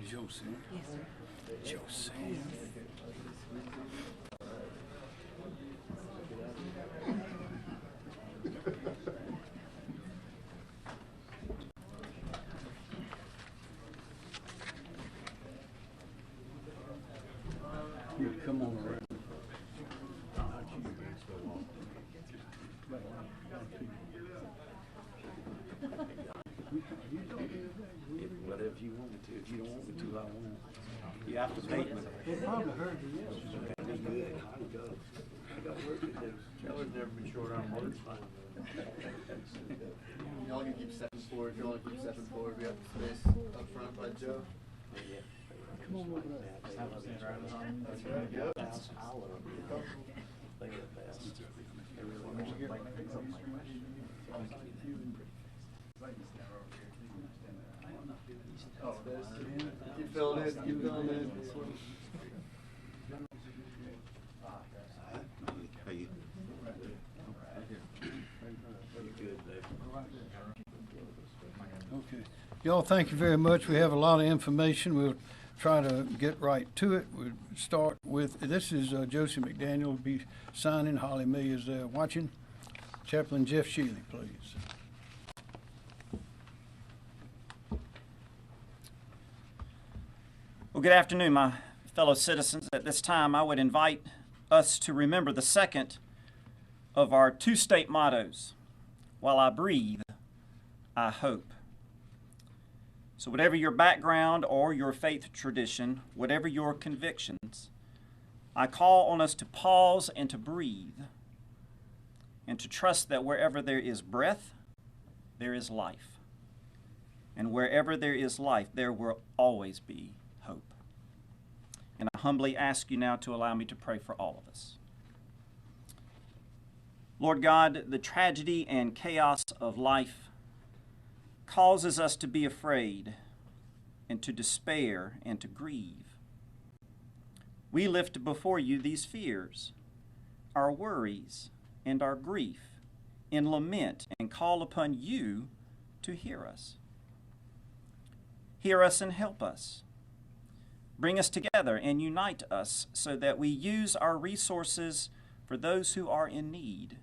Joseph. Yes, sir. Joseph. You come on around. Whatever you want me to. If you don't want me to, I won't. You have to pay me. They probably heard you yesterday. That's good. I got work to do. Kelly's never been short on words. Y'all can keep 7-4 if you want to keep 7-4. We have the space up front by Joe. Yeah. Come on over there. That's right. Yep. That's I love it. They get best. They really want to get like Oh, keep filling in, keep filling in. How you? Good, Dave. Okay. Y'all, thank you very much. We have a lot of information. We'll try to get right to it. We'll start with, this is Josie McDaniel will be signing. Holly May is there watching. Chaplain Jeff Shealy, please. Well, good afternoon, my fellow citizens. At this time, I would invite us to remember the second of our two-state mottos, while I breathe, I hope. So whatever your background or your faith tradition, whatever your convictions, I call on us to pause and to breathe and to trust that wherever there is breath, there is life. And wherever there is life, there will always be hope. And I humbly ask you now to allow me to pray for all of us. Lord God, the tragedy and chaos of life causes us to be afraid and to despair and to grieve. We lift before you these fears, our worries, and our grief in lament and call upon you to hear us. Hear us and help us. Bring us together and unite us so that we use our resources for those who are in need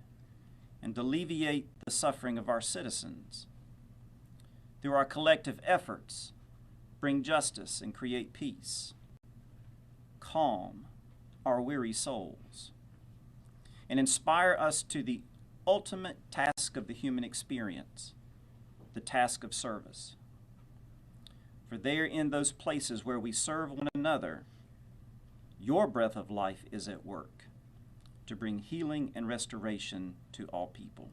and alleviate the suffering of our citizens. Through our collective efforts, bring justice and create peace. Calm our weary souls and inspire us to the ultimate task of the human experience, the task of service. For there in those places where we serve one another, your breath of life is at work to bring healing and restoration to all people.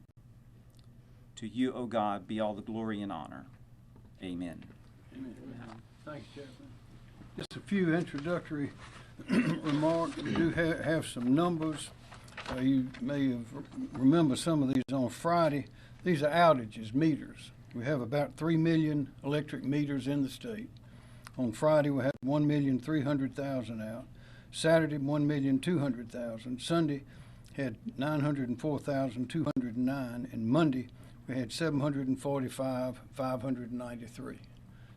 To you, O God, be all the glory and honor. Amen. Amen. Thanks, Chaplain. Just a few introductory remarks. We do have some numbers. You may have remember some of these on Friday. These are outages, meters. We have about 3 million electric meters in the state. On Friday, we had 1,300,000 out. Saturday, 1,200,000. Sunday had 904,209. And Monday, we had 745,593.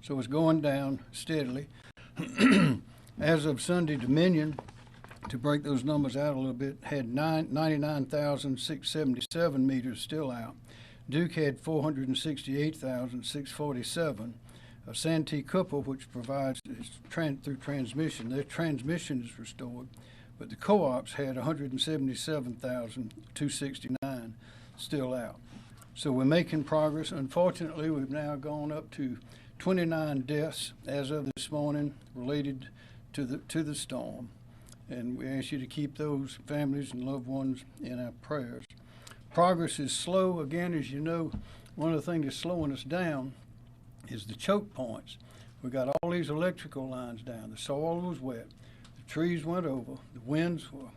So it's going down steadily. As of Sunday, Dominion, to break those numbers out a little bit, had 99,677 meters still out. Duke had 468,647. Santee Cooper, which provides through transmission, their transmission is restored, but the co-ops had 177,269 still out. So we're making progress. Unfortunately, we've now gone up to 29 deaths as of this morning related to the storm, and we ask you to keep those families and loved ones in our prayers. Progress is slow. Again, as you know, one of the things that's slowing us down is the choke points. We got all these electrical lines down. The soil was wet. The trees went over. The winds were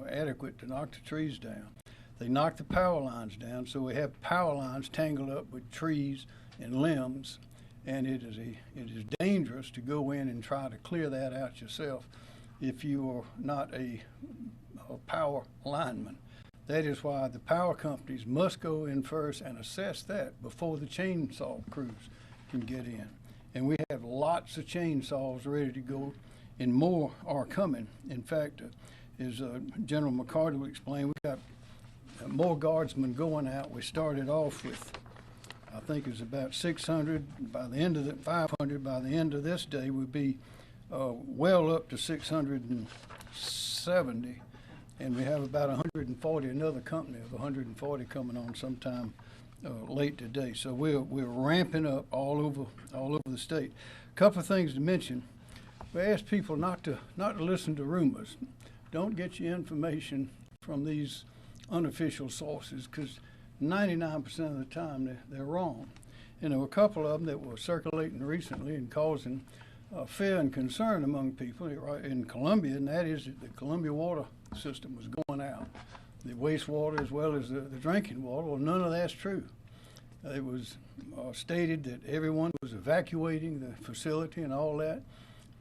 adequate to knock the trees down. They knocked the power lines down, so we have power lines tangled up with trees and limbs, and it is dangerous to go in and try to clear that out yourself if you are not a power lineman. That is why the power companies must go in first and assess that before the chainsaw crews can get in. and we have lots of chainsaws ready to go, and more are coming. In fact, as General McCarty will explain, we got more guardsmen going out. We started off with, I think it was about 600. By the end of the 500, by the end of this day, we'll be well up to 670, and we have about 140. Another company of 140 coming on sometime late today. So we're ramping up all over the state. A couple of things to mention. We ask people not to listen to rumors. Don't get your information from these unofficial sources, because 99% of the time they're wrong. And there were a couple of them that were circulating recently and causing fear and concern among people in Columbia, and that is that the Columbia water system was going out, the wastewater as well as the drinking water. Well, none of that's true. It was stated that everyone was evacuating the facility and all that,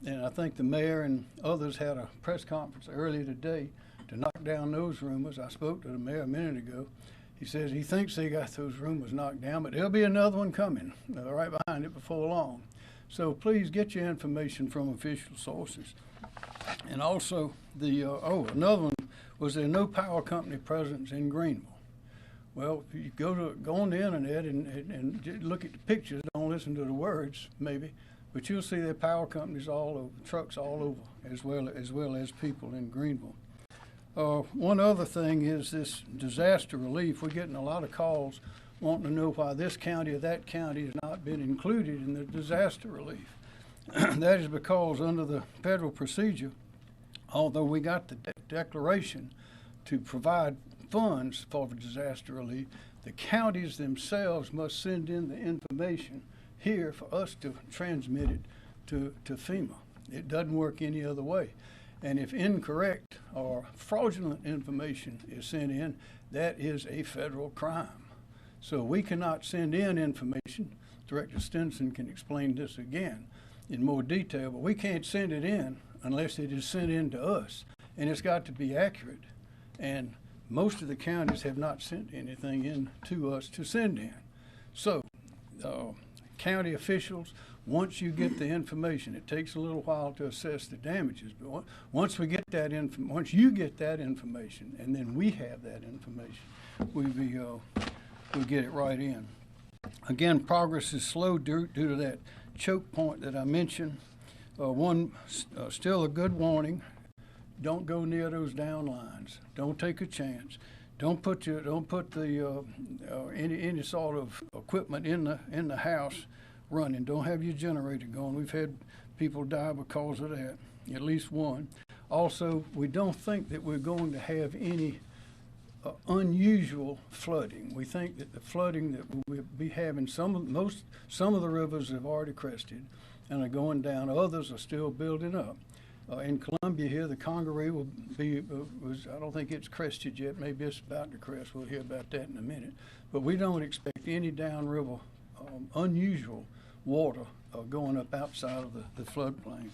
and I think the mayor and others had a press conference earlier today to knock down those rumors. I spoke to the mayor a minute ago. He says he thinks they got those rumors knocked down, but there'll be another one coming right behind it before long. So please get your information from official sources. And also, another one was there no power company presence in Greenville. Well, if you go on the internet and look at the pictures, don't listen to the words maybe, but you'll see there are power companies all over, trucks all over, as well as people in Greenville. One other thing is this disaster relief. We're getting a lot of calls wanting to know why this county or that county has not been included in the disaster relief. That is because under the federal procedure, although we got the declaration to provide funds for the disaster relief, the counties themselves must send in the information here for us to transmit it to FEMA. It doesn't work any other way. And if incorrect or fraudulent information is sent in, that is a federal crime. So we cannot send in information. Director Stinson can explain this again in more detail, but we can't send it in unless it is sent in to us. And it's got to be accurate. And most of the counties have not sent anything in to us to send in. So county officials, once you get the information, it takes a little while to assess the damages, but once we get that once you get that information, and then we have that information, we'll get it right in. Again, progress is slow due to that choke point that I mentioned. Still a good warning: don't go near those down lines. Don't take a chance. Don't put any sort of equipment in the house running. Don't have your generator going. We've had people die because of that, at least one. Also, we don't think that we're going to have any unusual flooding. We think that the flooding that we'll be having, some of the rivers have already crested and are going down. Others are still building up. In Columbia here, the Congaree will be, I don't think it's crested yet. Maybe it's about to crest. We'll hear about that in a minute. But we don't expect any downriver unusual water going up outside of the floodplain.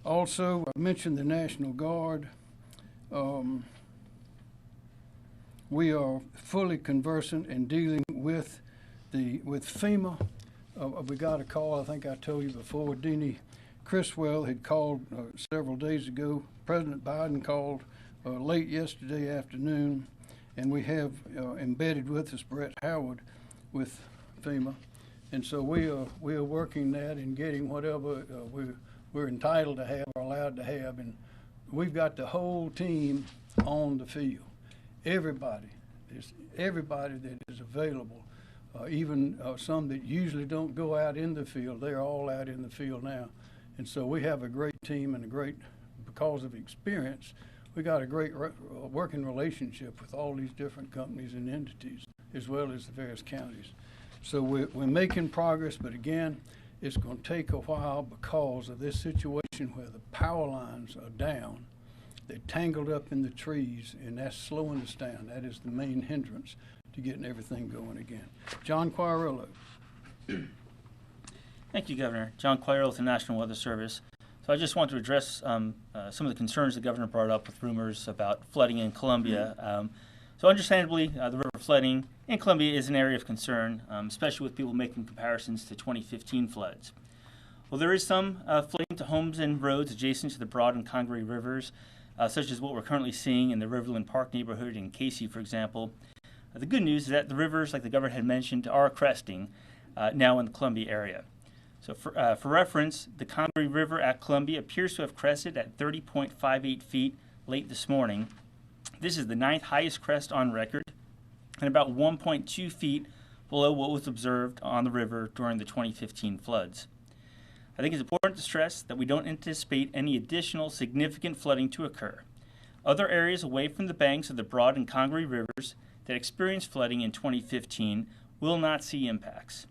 Also, I mentioned the National Guard. We are fully conversant in dealing with FEMA. We got a call, I think I told you before, Deanie Criswell had called several days ago. President Biden called late yesterday afternoon, and we have embedded with us Brett Howard with FEMA. And so we are working that and getting whatever we're entitled to have or allowed to have. And we've got the whole team on the field. Everybody that is available, even some that usually don't go out in the field, they're all out in the field now. And so we have a great team and because of experience, we got a great working relationship with all these different companies and entities, as well as the various counties. So we're making progress, but again, it's going to take a while because of this situation where the power lines are down. They're tangled up in the trees, and that's slowing us down. That is the main hindrance to getting everything going again. John Quarillo. Thank you, Governor. John Quarillo with the National Weather Service. So I just want to address some of the concerns the Governor brought up with rumors about flooding in Columbia. So understandably, the river flooding in Columbia is an area of concern, especially with people making comparisons to 2015 floods. Well, there is some flooding to homes and roads adjacent to the Broad and Congaree rivers, such as what we're currently seeing in the Riverland Park neighborhood in Casey, for example. The good news is that the rivers, like the governor had mentioned, are cresting now in the Columbia area. So for reference, the Congaree River at Columbia appears to have crested at 30.58 feet late this morning. This is the 9th highest crest on record and about 1.2 feet below what was observed on the river during the 2015 floods. I think it's important to stress that we don't anticipate any additional significant flooding to occur. Other areas away from the banks of the Broad and Congaree rivers that experienced flooding in 2015 will not see impacts.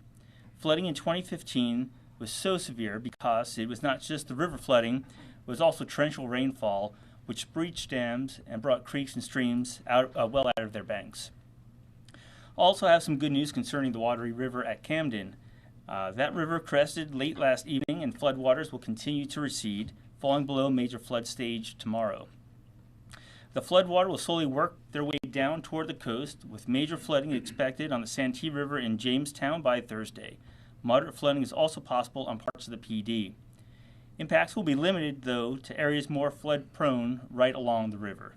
Flooding in 2015 was so severe because it was not just the river flooding, it was also torrential rainfall, which breached dams and brought creeks and streams well out of their banks. Also have some good news concerning the Wateree River at Camden. That river crested late last evening, and floodwaters will continue to recede, falling below major flood stage tomorrow. The floodwater will slowly work their way down toward the coast, with major flooding expected on the Santee River in Jamestown by Thursday. Moderate flooding is also possible on parts of the PD. Impacts will be limited, though, to areas more flood-prone right along the river.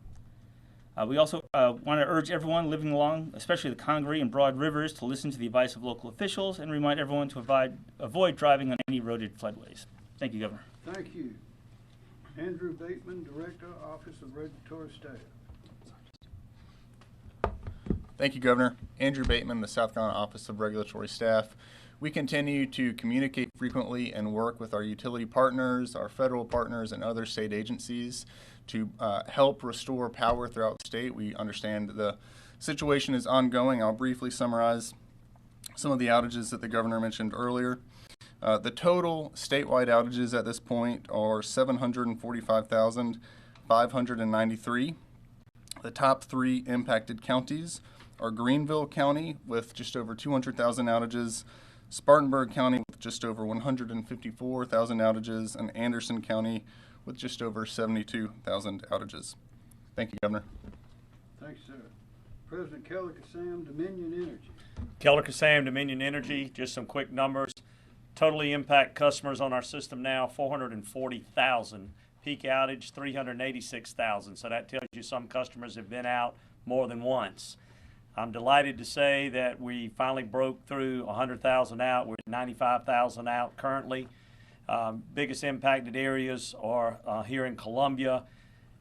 We also want to urge everyone living along, especially the Congaree and Broad rivers, to listen to the advice of local officials and remind everyone to avoid driving on any eroded floodways. Thank you, Governor. Thank you. Andrew Bateman, Director, Office of Regulatory Staff. Thank you, Governor. Andrew Bateman, the South Carolina Office of Regulatory Staff. We continue to communicate frequently and work with our utility partners, our federal partners, and other state agencies to help restore power throughout the state. We understand the situation is ongoing. I'll briefly summarize some of the outages that the governor mentioned earlier. The total statewide outages at this point are 745,593. The top 3 impacted counties are Greenville County with just over 200,000 outages, Spartanburg County with just over 154,000 outages, and Anderson County with just over 72,000 outages. Thank you, Governor. Thanks, sir. President Keller Kassam, Dominion Energy. Keller Kassam, Dominion Energy, just some quick numbers. Totally impact customers on our system now, 440,000. Peak outage, 386,000. So that tells you some customers have been out more than once. I'm delighted to say that we finally broke through 100,000 out. We're at 95,000 out currently. Biggest impacted areas are here in Columbia.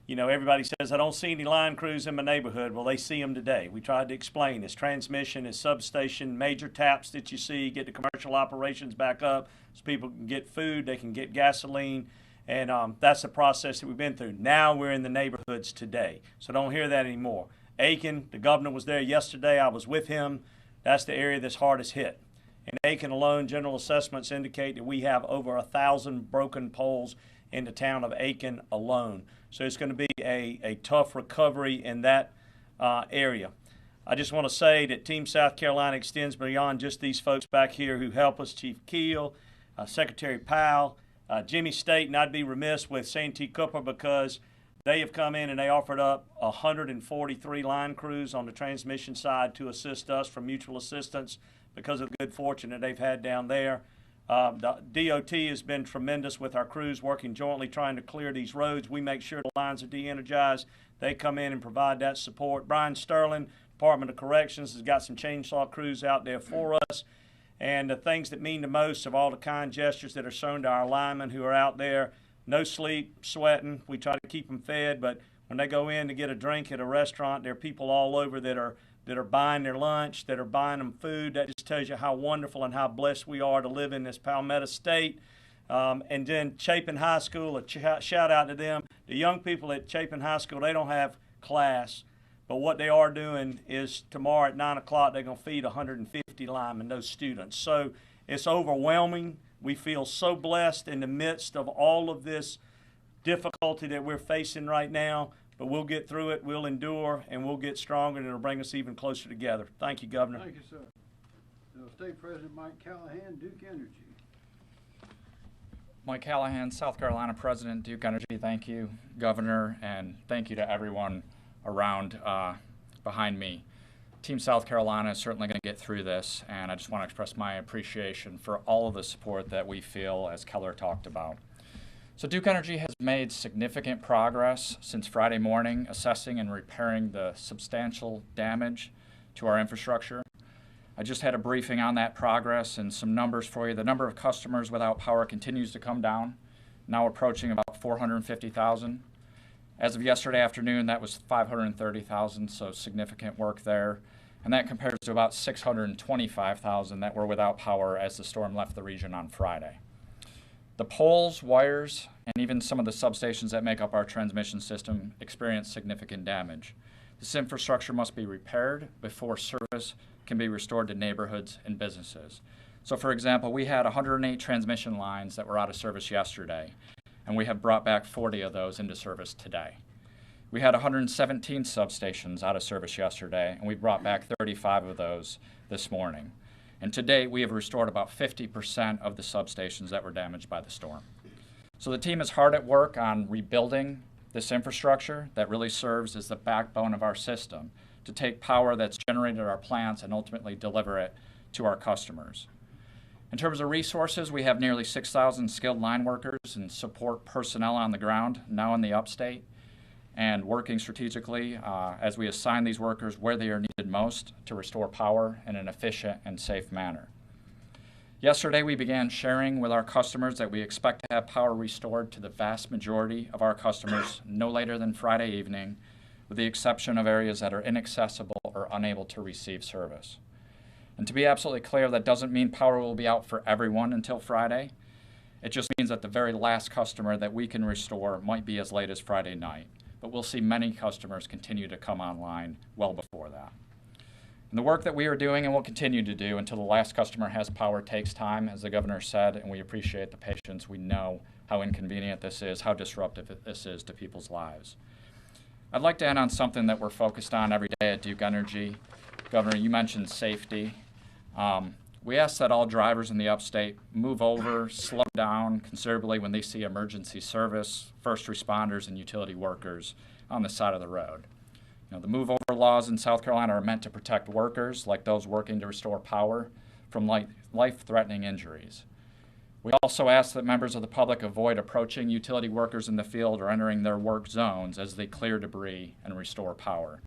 You know, everybody says, I don't see any line crews in my neighborhood. Well, they see them today. We tried to explain this. Transmission is substation, major taps that you see, get the commercial operations back up so people can get food, they can get gasoline, and that's the process that we've been through. Now we're in the neighborhoods today, so don't hear that anymore. Aiken, the governor was there yesterday. I was with him. That's the area that's hardest hit. In Aiken alone, general assessments indicate that we have over 1,000 broken poles in the town of Aiken alone. So it's going to be a tough recovery in that area. I just want to say that Team South Carolina extends beyond just these folks back here who help us, Chief Keel, Secretary Powell, Jimmy State, and I'd be remiss with Santee Cooper because they have come in and they offered up 143 line crews on the transmission side to assist us for mutual assistance because of the good fortune that they've had down there. The DOT has been tremendous with our crews working jointly trying to clear these roads. We make sure the lines are de-energized. They come in and provide that support. Brian Sterling, Department of Corrections, has got some chainsaw crews out there for us. And the things that mean the most of all the kind gestures that are shown to our linemen who are out there, no sleep, sweating. We try to keep them fed, but when they go in to get a drink at a restaurant, there are people all over that are buying their lunch, that are buying them food. That just tells you how wonderful and how blessed we are to live in this Palmetto State. And then Chapin High School, a shout out to them. The young people at Chapin High School, they don't have class, but what they are doing is tomorrow at 9 o'clock, they're going to feed 150 linemen, those students. So it's overwhelming. We feel so blessed in the midst of all of this difficulty that we're facing right now, but we'll get through it, we'll endure, and we'll get stronger, and it'll bring us even closer together. Thank you, Governor. Thank you, sir. State President Mike Callahan, Duke Energy. Mike Callahan, South Carolina President, Duke Energy. Thank you, Governor, and thank you to everyone around behind me. Team South Carolina is certainly going to get through this, and I just want to express my appreciation for all of the support that we feel, as Keller talked about. So Duke Energy has made significant progress since Friday morning, assessing and repairing the substantial damage to our infrastructure. I just had a briefing on that progress and some numbers for you. The number of customers without power continues to come down, now approaching about 450,000. As of yesterday afternoon, that was 530,000, so significant work there. And that compares to about 625,000 that were without power as the storm left the region on Friday. The poles, wires, and even some of the substations that make up our transmission system experienced significant damage. This infrastructure must be repaired before service can be restored to neighborhoods and businesses. So for example, we had 108 transmission lines that were out of service yesterday, and we have brought back 40 of those into service today. We had 117 substations out of service yesterday, and we brought back 35 of those this morning. And to date, we have restored about 50% of the substations that were damaged by the storm. So the team is hard at work on rebuilding this infrastructure that really serves as the backbone of our system to take power that's generated at our plants and ultimately deliver it to our customers. In terms of resources, we have nearly 6,000 skilled line workers and support personnel on the ground now in the upstate, and working strategically as we assign these workers where they are needed most to restore power in an efficient and safe manner. Yesterday, we began sharing with our customers that we expect to have power restored to the vast majority of our customers no later than Friday evening, with the exception of areas that are inaccessible or unable to receive service. And to be absolutely clear, that doesn't mean power will be out for everyone until Friday. It just means that the very last customer that we can restore might be as late as Friday night. But we'll see many customers continue to come online well before that. And the work that we are doing and will continue to do until the last customer has power takes time, as the governor said, and we appreciate the patience. We know how inconvenient this is, how disruptive this is to people's lives. I'd like to end on something that we're focused on every day at Duke Energy. Governor, you mentioned safety. We ask that all drivers in the upstate move over, slow down considerably when they see emergency service, first responders, and utility workers on the side of the road. You know, the move over laws in South Carolina are meant to protect workers, like those working to restore power, from life-threatening injuries. We also ask that members of the public avoid approaching utility workers in the field or entering their work zones as they clear debris and restore power.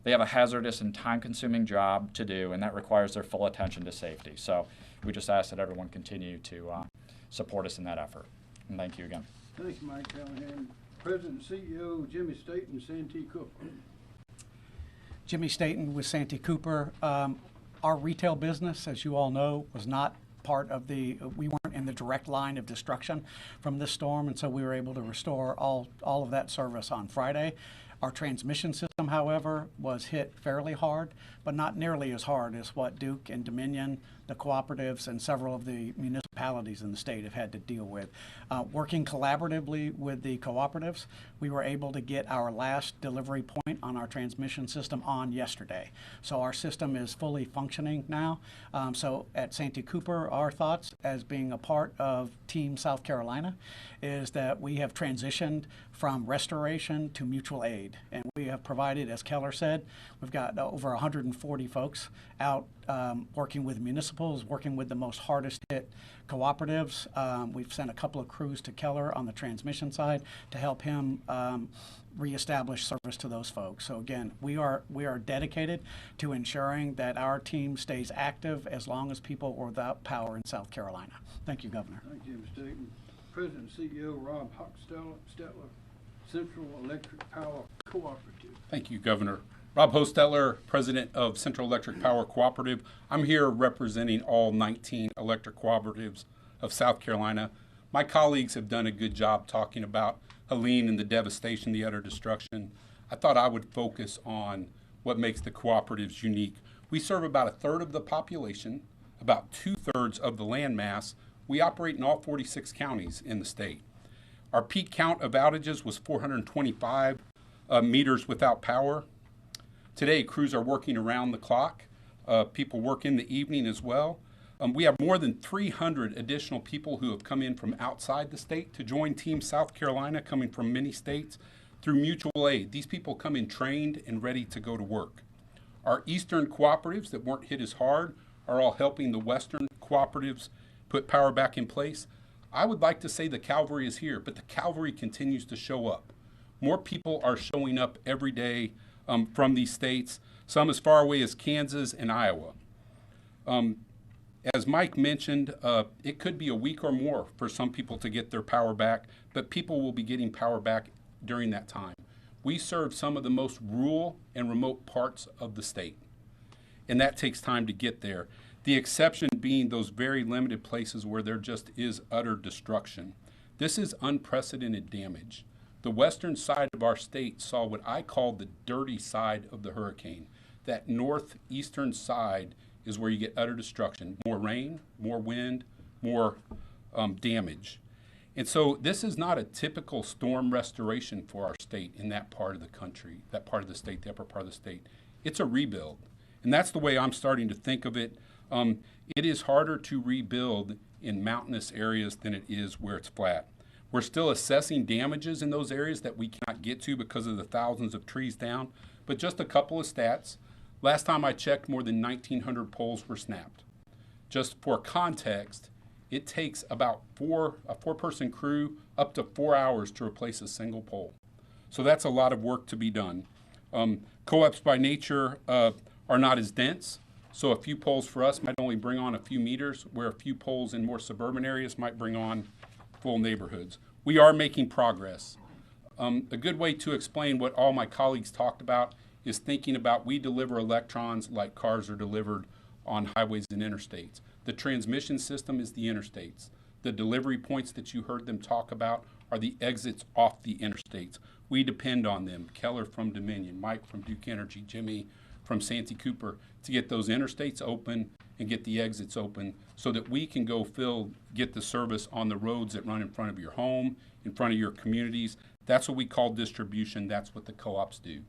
They have a hazardous and time-consuming job to do, and that requires their full attention to safety. So we just ask that everyone continue to support us in that effort. And thank you again. Thank you, Mike Callahan. President and CEO Jimmy Staten, Santee Cooper. Jimmy Staten with Santee Cooper. Our retail business, as you all know, was not part of we weren't in the direct line of destruction from this storm, and so we were able to restore all of that service on Friday. Our transmission system, however, was hit fairly hard, but not nearly as hard as what Duke and Dominion, the cooperatives, and several of the municipalities in the state have had to deal with. Working collaboratively with the cooperatives, we were able to get our last delivery point on our transmission system on yesterday. So our system is fully functioning now. So at Santee Cooper, our thoughts as being a part of Team South Carolina is that we have transitioned from restoration to mutual aid. And we have provided, as Keller said, we've got over 140 folks out working with municipals, working with the most hardest hit cooperatives. We've sent a couple of crews to Keller on the transmission side to help him reestablish service to those folks. So again, we are dedicated to ensuring that our team stays active as long as people are without power in South Carolina. Thank you, Governor. Thank you, Mr. Staten. President and CEO Rob Hochstetler, Central Electric Power Cooperative. Thank you, Governor. Rob Hostetler, President of Central Electric Power Cooperative. I'm here representing all 19 electric cooperatives of South Carolina. My colleagues have done a good job talking about Helene and the devastation, the utter destruction. I thought I would focus on what makes the cooperatives unique. We serve about a third of the population, about 2/3 of the land mass. We operate in all 46 counties in the state. Our peak count of outages was 425 meters without power. Today, crews are working around the clock. People work in the evening as well. We have more than 300 additional people who have come in from outside the state to join Team South Carolina, coming from many states through mutual aid. These people come in trained and ready to go to work. Our eastern cooperatives that weren't hit as hard are all helping the western cooperatives put power back in place. I would like to say the cavalry is here, but the cavalry continues to show up. More people are showing up every day from these states, some as far away as Kansas and Iowa. As Mike mentioned, it could be a week or more for some people to get their power back, but people will be getting power back during that time. We serve some of the most rural and remote parts of the state, and that takes time to get there. The exception being those very limited places where there just is utter destruction. This is unprecedented damage. The western side of our state saw what I call the dirty side of the hurricane. That northeastern side is where you get utter destruction. More rain, more wind, more damage. And so this is not a typical storm restoration for our state in that part of the country, that part of the state, the upper part of the state. It's a rebuild. And that's the way I'm starting to think of it. It is harder to rebuild in mountainous areas than it is where it's flat. We're still assessing damages in those areas that we cannot get to because of the thousands of trees down. But just a couple of stats. Last time I checked, more than 1,900 poles were snapped. Just for context, it takes about a four-person crew up to 4 hours to replace a single pole. So that's a lot of work to be done. Co-ops by nature are not as dense, so a few poles for us might only bring on a few meters, where a few poles in more suburban areas might bring on full neighborhoods. We are making progress. A good way to explain what all my colleagues talked about is thinking about we deliver electrons like cars are delivered on highways and interstates. The transmission system is the interstates. The delivery points that you heard them talk about are the exits off the interstates. We depend on them. Keller from Dominion, Mike from Duke Energy, Jimmy from Santee Cooper, to get those interstates open and get the exits open so that we can go get the service on the roads that run in front of your home, in front of your communities. That's what we call distribution. That's what the co-ops do.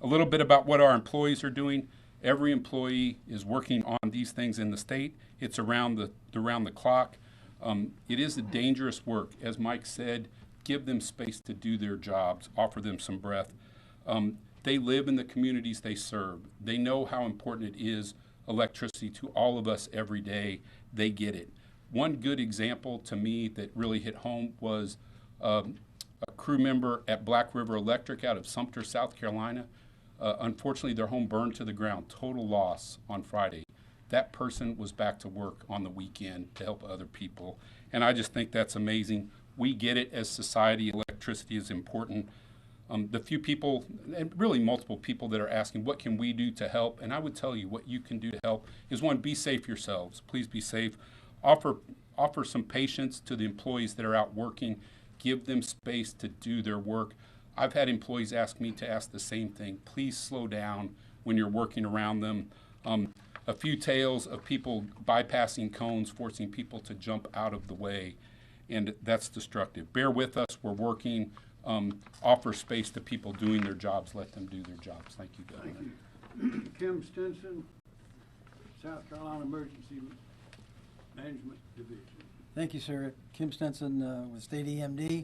A little bit about what our employees are doing. Every employee is working on these things in the state. It's around the clock. It is a dangerous work. As Mike said, give them space to do their jobs, offer them some breath. They live in the communities they serve. They know how important it is, electricity, to all of us every day. They get it. One good example to me that really hit home was a crew member at Black River Electric out of Sumter, South Carolina. Unfortunately, their home burned to the ground, total loss on Friday. That person was back to work on the weekend to help other people. And I just think that's amazing. We get it as society. Electricity is important. The few people, and really multiple people, that are asking, what can we do to help? And I would tell you what you can do to help is, one, be safe yourselves. Please be safe. Offer some patience to the employees that are out working. Give them space to do their work. I've had employees ask me to ask the same thing. Please slow down when you're working around them. A few tales of people bypassing cones, forcing people to jump out of the way, and that's destructive. Bear with us. We're working. Offer space to people doing their jobs. Let them do their jobs. Thank you, Governor. Thank you. Kim Stinson, South Carolina Emergency Management Division. Thank you, sir. Kim Stinson with State EMD.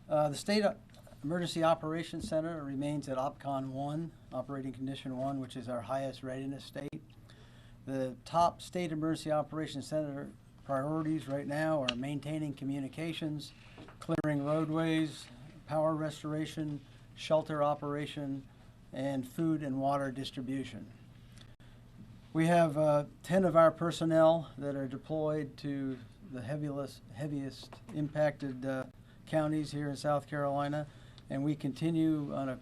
The State Emergency Operations Center remains at OPCON 1, Operating Condition 1, which is our highest readiness state. The top State Emergency Operations Center priorities right now are maintaining communications, clearing roadways, power restoration, shelter operation, and food and water distribution. We have 10 of our personnel that are deployed to the heaviest impacted counties here in South Carolina, and we continue on a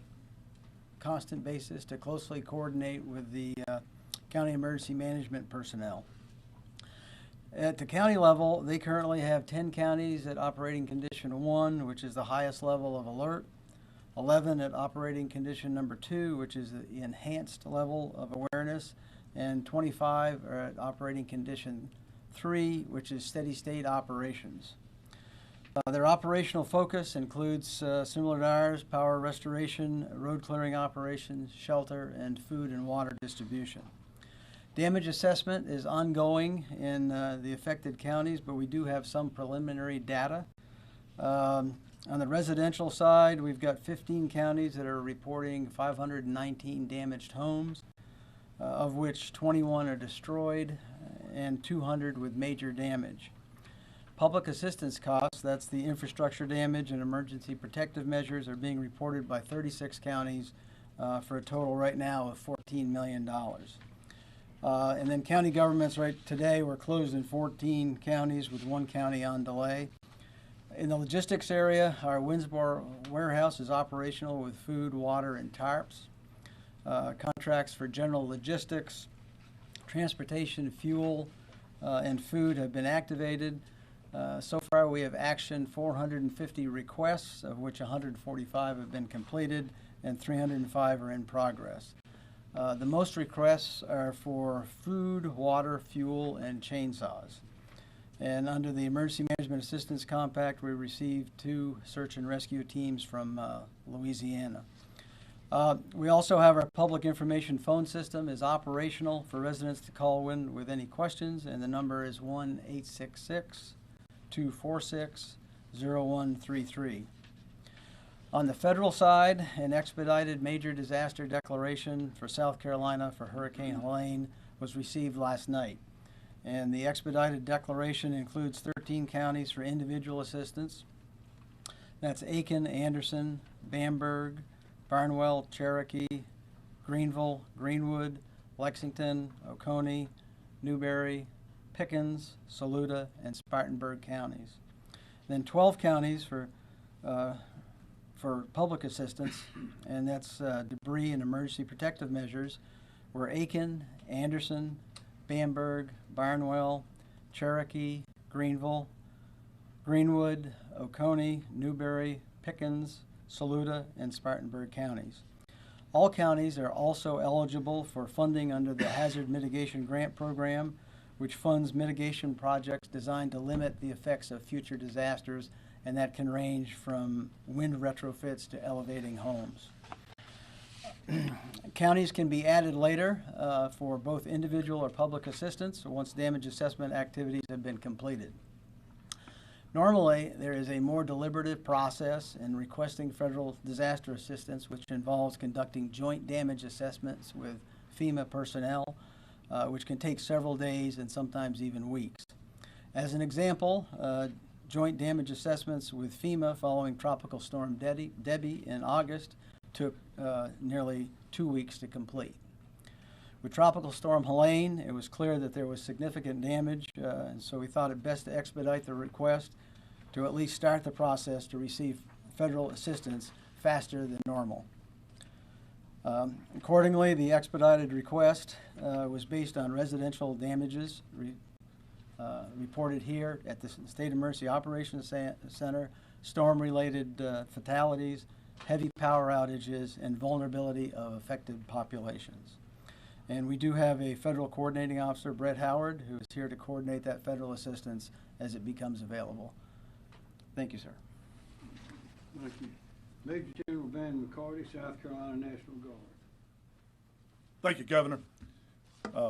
constant basis to closely coordinate with the county emergency management personnel. At the county level, they currently have 10 counties at operating condition 1, which is the highest level of alert, 11 at operating condition number 2, which is the enhanced level of awareness, and 25 are at operating condition 3, which is steady state operations. Their operational focus includes, similar to ours, power restoration, road clearing operations, shelter, and food and water distribution. Damage assessment is ongoing in the affected counties, but we do have some preliminary data. On the residential side, we've got 15 counties that are reporting 519 damaged homes. of which 21 are destroyed and 200 with major damage. Public assistance costs, that's the infrastructure damage and emergency protective measures, are being reported by 36 counties for a total right now of $14 million. And then county governments right today, we're closed in 14 counties with 1 county on delay. In the logistics area, our Winsboro warehouse is operational with food, water, and tarps. Contracts for general logistics, transportation, fuel, and food have been activated. So far, we have actioned 450 requests, of which 145 have been completed and 305 are in progress. The most requests are for food, water, fuel, and chainsaws. And under the Emergency Management Assistance Compact, we received 2 search and rescue teams from Louisiana. We also have our public information phone system is operational for residents to call in with any questions, and the number is 1-866-246-0133. On the federal side, an expedited major disaster declaration for South Carolina for Hurricane Helene was received last night. And the expedited declaration includes 13 counties for individual assistance. That's Aiken, Anderson, Bamberg, Barnwell, Cherokee, Greenville, Greenwood, Lexington, Oconee, Newberry, Pickens, Saluda, and Spartanburg counties. Then 12 counties for public assistance, and that's debris and emergency protective measures, were Aiken, Anderson, Bamberg, Barnwell, Cherokee, Greenville, Greenwood, Oconee, Newberry, Pickens, Saluda, and Spartanburg counties. All counties are also eligible for funding under the Hazard Mitigation Grant Program, which funds mitigation projects designed to limit the effects of future disasters, and that can range from wind retrofits to elevating homes. Counties can be added later for both individual or public assistance once damage assessment activities have been completed. Normally, there is a more deliberative process in requesting federal disaster assistance, which involves conducting joint damage assessments with FEMA personnel, which can take several days and sometimes even weeks. As an example, joint damage assessments with FEMA following Tropical Storm Debbie in August took nearly 2 weeks to complete. With Tropical Storm Helene, it was clear that there was significant damage, and so we thought it best to expedite the request to at least start the process to receive federal assistance faster than normal. Accordingly, the expedited request was based on residential damages reported here at the State Emergency Operations Center, storm-related fatalities, heavy power outages, and vulnerability of affected populations. And we do have a federal coordinating officer, Brett Howard, who is here to coordinate that federal assistance as it becomes available. Thank you, sir. Thank you. Major General Van McCarty, South Carolina National Guard. Thank you, Governor.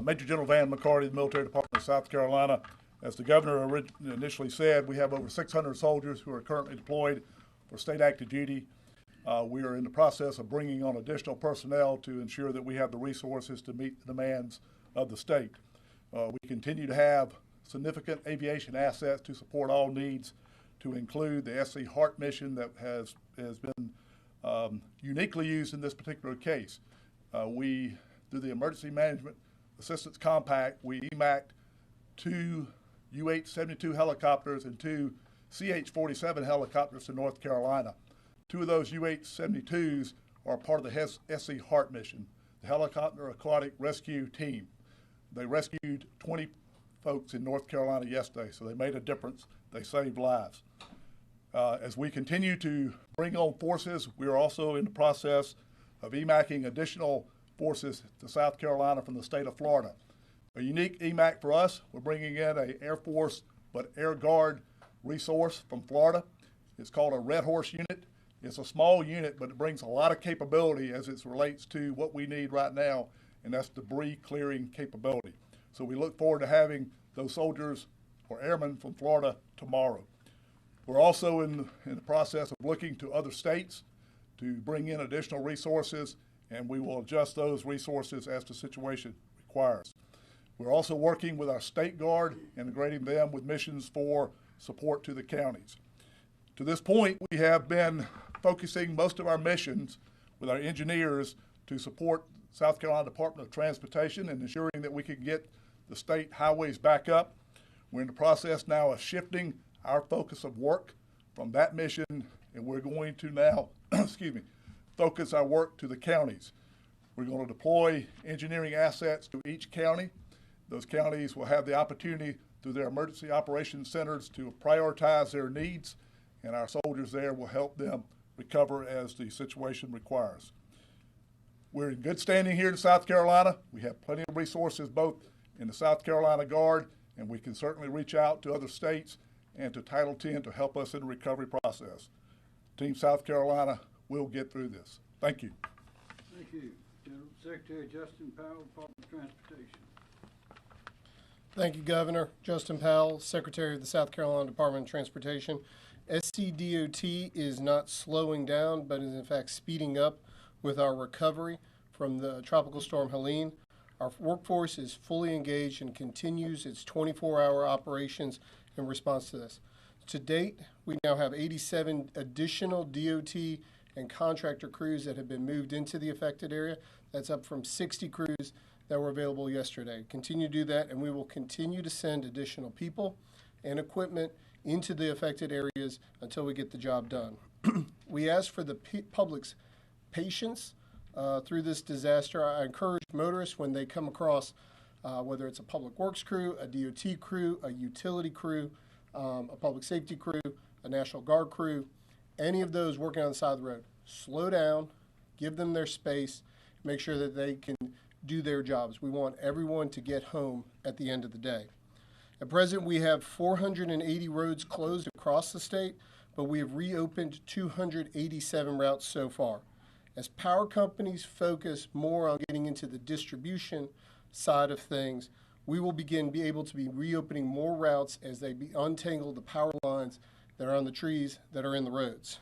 Major General Van McCarty, the Military Department of South Carolina. As the Governor initially said, we have over 600 soldiers who are currently deployed for state active duty. We are in the process of bringing on additional personnel to ensure that we have the resources to meet the demands of the state. We continue to have significant aviation assets to support all needs, to include the SC Heart mission that has been uniquely used in this particular case. We, through the Emergency Management Assistance Compact, we EMAC'd 2 UH-72 helicopters and 2 CH-47 helicopters to North Carolina. 2 of those UH-72s are part of the SC Heart mission, the Helicopter Aquatic Rescue Team. They rescued 20 folks in North Carolina yesterday, so they made a difference. They saved lives. As we continue to bring on forces, we are also in the process of EMACing additional forces to South Carolina from the state of Florida. A unique EMAC for us, we're bringing in an Air Force but Air Guard resource from Florida. It's called a Red Horse unit. It's a small unit, but it brings a lot of capability as it relates to what we need right now, and that's debris clearing capability. So we look forward to having those soldiers or airmen from Florida tomorrow. We're also in the process of looking to other states to bring in additional resources and we will adjust those resources as the situation requires. We're also working with our state guard, integrating them with missions for support to the counties. To this point, we have been focusing most of our missions with our engineers to support South Carolina Department of Transportation and ensuring that we can get the state highways back up. We're in the process now of shifting our focus of work from that mission, and we're going to now, focus our work to the counties. We're going to deploy engineering assets to each county. Those counties will have the opportunity through their emergency operations centers to prioritize their needs, and our soldiers there will help them recover as the situation requires. We're in good standing here in South Carolina. We have plenty of resources both in the South Carolina Guard, and we can certainly reach out to other states and to Title X to help us in the recovery process. Team South Carolina will get through this. Thank you. Thank you. General Secretary Justin Powell, Department of Transportation. Thank you, Governor. Justin Powell, Secretary of the South Carolina Department of Transportation. SCDOT is not slowing down, but is in fact speeding up with our recovery from the Tropical Storm Helene. Our workforce is fully engaged and continues its 24-hour operations in response to this. To date, we now have 87 additional DOT and contractor crews that have been moved into the affected area. That's up from 60 crews that were available yesterday. Continue to do that, and we will continue to send additional people and equipment into the affected areas until we get the job done. We ask for the public's patience through this disaster. I encourage motorists when they come across, whether it's a public works crew, a DOT crew, a utility crew, a public safety crew, a National Guard crew, any of those working on the side of the road, slow down, give them their space, make sure that they can do their jobs. We want everyone to get home at the end of the day. At present, we have 480 roads closed across the state, but we have reopened 287 routes so far. As power companies focus more on getting into the distribution side of things, we will be able to be reopening more routes as they untangle the power lines that are on the trees that are in the roads.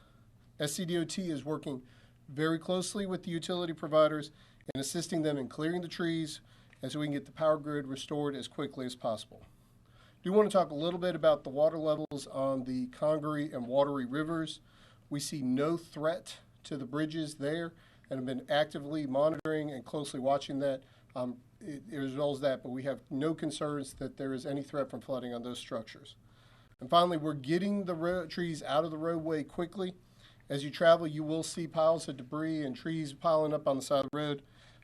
SCDOT is working very closely with the utility providers and assisting them in clearing the trees so we can get the power grid restored as quickly as possible. I do want to talk a little bit about the water levels on the Congaree and Wateree rivers. We see no threat to the bridges there and have been actively monitoring and closely watching that as well as that, but we have no concerns that there is any threat from flooding on those structures. And finally, we're getting the trees out of the roadway quickly. As you travel, you will see piles of debris and trees piling up on the side of the road.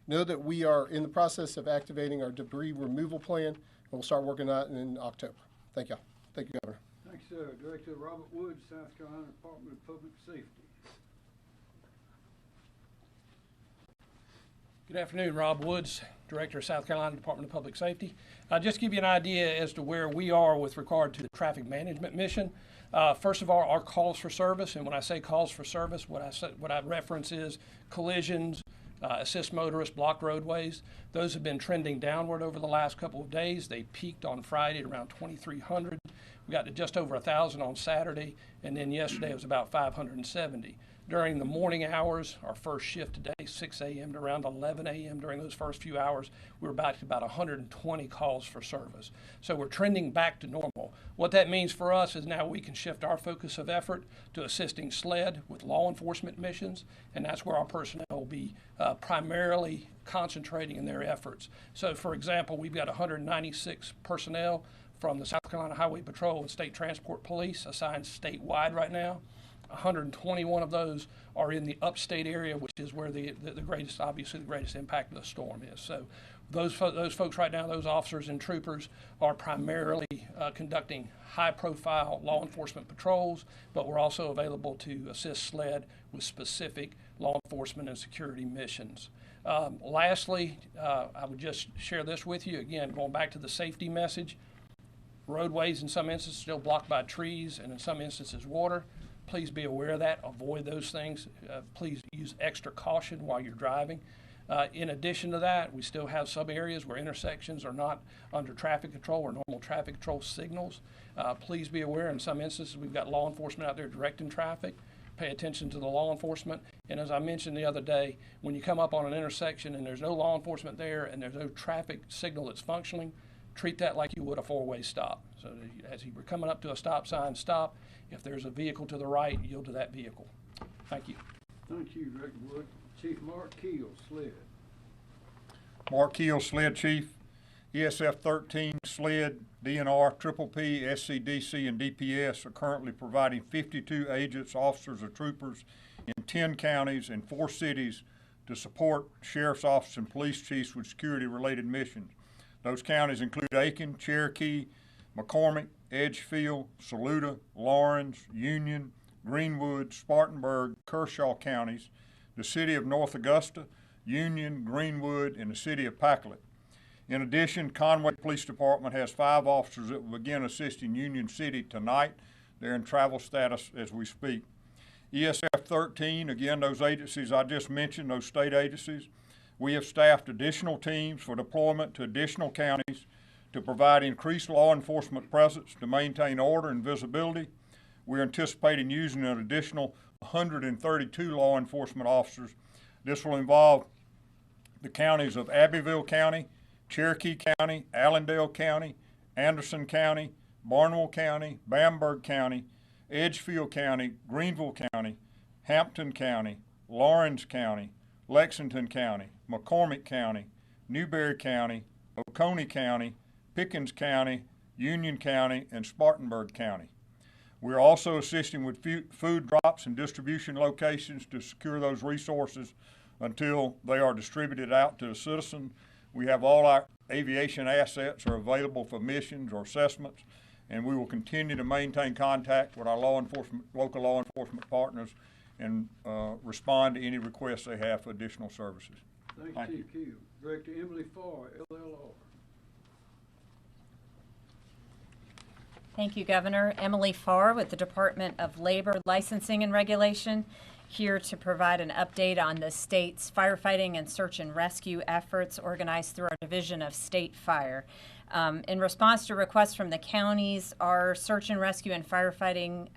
Know that we are in the process of activating our debris removal plan, and we'll start working on it in October. Thank you. Thank you, Governor. Thanks, sir. Director Robert Woods, South Carolina Department of Public Safety. Good afternoon, Rob Woods, Director of South Carolina Department of Public Safety. I'll just give you an idea as to where we are with regard to the traffic management mission. First of all, our calls for service, and when I say calls for service, what I reference is collisions, assist motorists, blocked roadways. Those have been trending downward over the last couple of days. They peaked on Friday at around 2,300. We got to just over 1,000 on Saturday, and then yesterday it was about 570. During the morning hours, our first shift today, 6 a.m. to around 11 a.m. During those first few hours, we were back to about 120 calls for service. So we're trending back to normal. What that means for us is now we can shift our focus of effort to assisting SLED with law enforcement missions, and that's where our personnel will be primarily concentrating in their efforts. So for example, we've got 196 personnel from the South Carolina Highway Patrol and State Transport Police assigned statewide right now. 121 of those are in the upstate area, which is where the greatest, obviously the greatest impact of the storm is. So those folks right now, those officers and troopers are primarily conducting high-profile law enforcement patrols, but we're also available to assist SLED with specific law enforcement and security missions. Lastly, I would just share this with you, again, going back to the safety message. Roadways in some instances still blocked by trees and in some instances water. Please be aware of that. Avoid those things. Please use extra caution while you're driving. In addition to that, we still have some areas where intersections are not under traffic control or normal traffic control signals. Please be aware in some instances we've got law enforcement out there directing traffic. pay attention to the law enforcement. And as I mentioned the other day, when you come up on an intersection and there's no law enforcement there and there's no traffic signal that's functioning, treat that like you would a four-way stop. So as you were coming up to a stop sign, stop. If there's a vehicle to the right, yield to that vehicle. Thank you. Thank you, Director Wood. Chief Mark Keel, SLED. Mark Keel, SLED Chief. ESF 13, SLED, DNR, Triple P, SCDC, and DPS are currently providing 52 agents, officers, or troopers in 10 counties and 4 cities to support sheriff's office and police chiefs with security-related missions. Those counties include Aiken, Cherokee, McCormick, Edgefield, Saluda, Lawrence, Union, Greenwood, Spartanburg, Kershaw counties, the city of North Augusta, Union, Greenwood, and the city of Pacolet. In addition, Conway Police Department has 5 officers that will begin assisting Union City tonight. They're in travel status as we speak. ESF 13, again, those agencies I just mentioned, those state agencies, we have staffed additional teams for deployment to additional counties to provide increased law enforcement presence to maintain order and visibility. We're anticipating using an additional 132 law enforcement officers. This will involve the counties of Abbeville County, Cherokee County, Allendale County, Anderson County, Barnwell County, Bamberg County, Edgefield County, Greenville County, Hampton County, Lawrence County, Lexington County, McCormick County, Newberry County, Oconee County, Pickens County, Union County, and Spartanburg County. We're also assisting with food drops and distribution locations to secure those resources until they are distributed out to the citizen. We have all our aviation assets are available for missions or assessments, and we will continue to maintain contact with our local law enforcement partners and respond to any requests they have for additional services. Thank you, Chief Keel. Director Emily Farr, LLR. Thank you, Governor. Emily Farr with the Department of Labor Licensing and Regulation, here to provide an update on the state's firefighting and search and rescue efforts organized through our Division of State Fire. In response to requests from the counties, our search and rescue and firefighting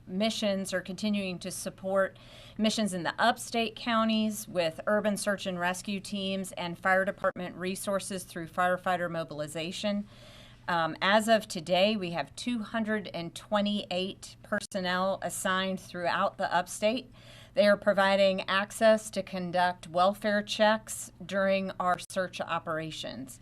missions are continuing to support missions in the upstate counties with urban search and rescue teams and fire department resources through firefighter mobilization. As of today, we have 228 personnel assigned throughout the upstate. They are providing access to conduct welfare checks during our search operations.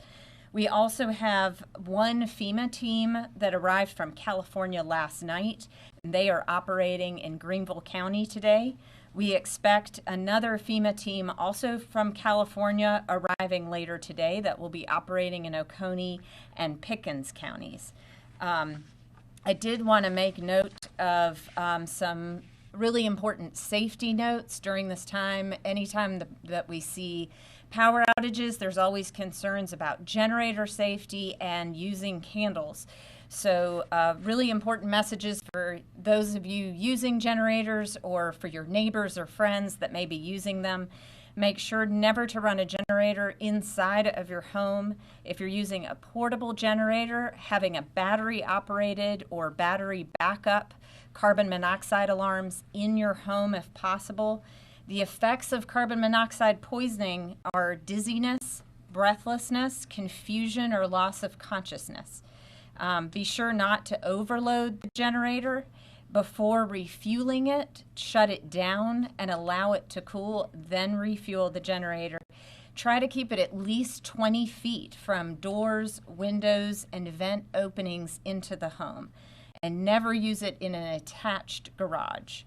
We also have one FEMA team that arrived from California last night. They are operating in Greenville County today. We expect another FEMA team also from California arriving later today that will be operating in Oconee and Pickens counties. I did want to make note of some really important safety notes during this time. Anytime that we see power outages, there's always concerns about generator safety and using candles. So really important messages for those of you using generators or for your neighbors or friends that may be using them. Make sure never to run a generator inside of your home. If you're using a portable generator, having a battery operated or battery backup carbon monoxide alarms in your home if possible. The effects of carbon monoxide poisoning are dizziness, breathlessness, confusion, or loss of consciousness. Be sure not to overload the generator. Before refueling it, shut it down and allow it to cool, then refuel the generator. Try to keep it at least 20 feet from doors, windows, and vent openings into the home. And never use it in an attached garage.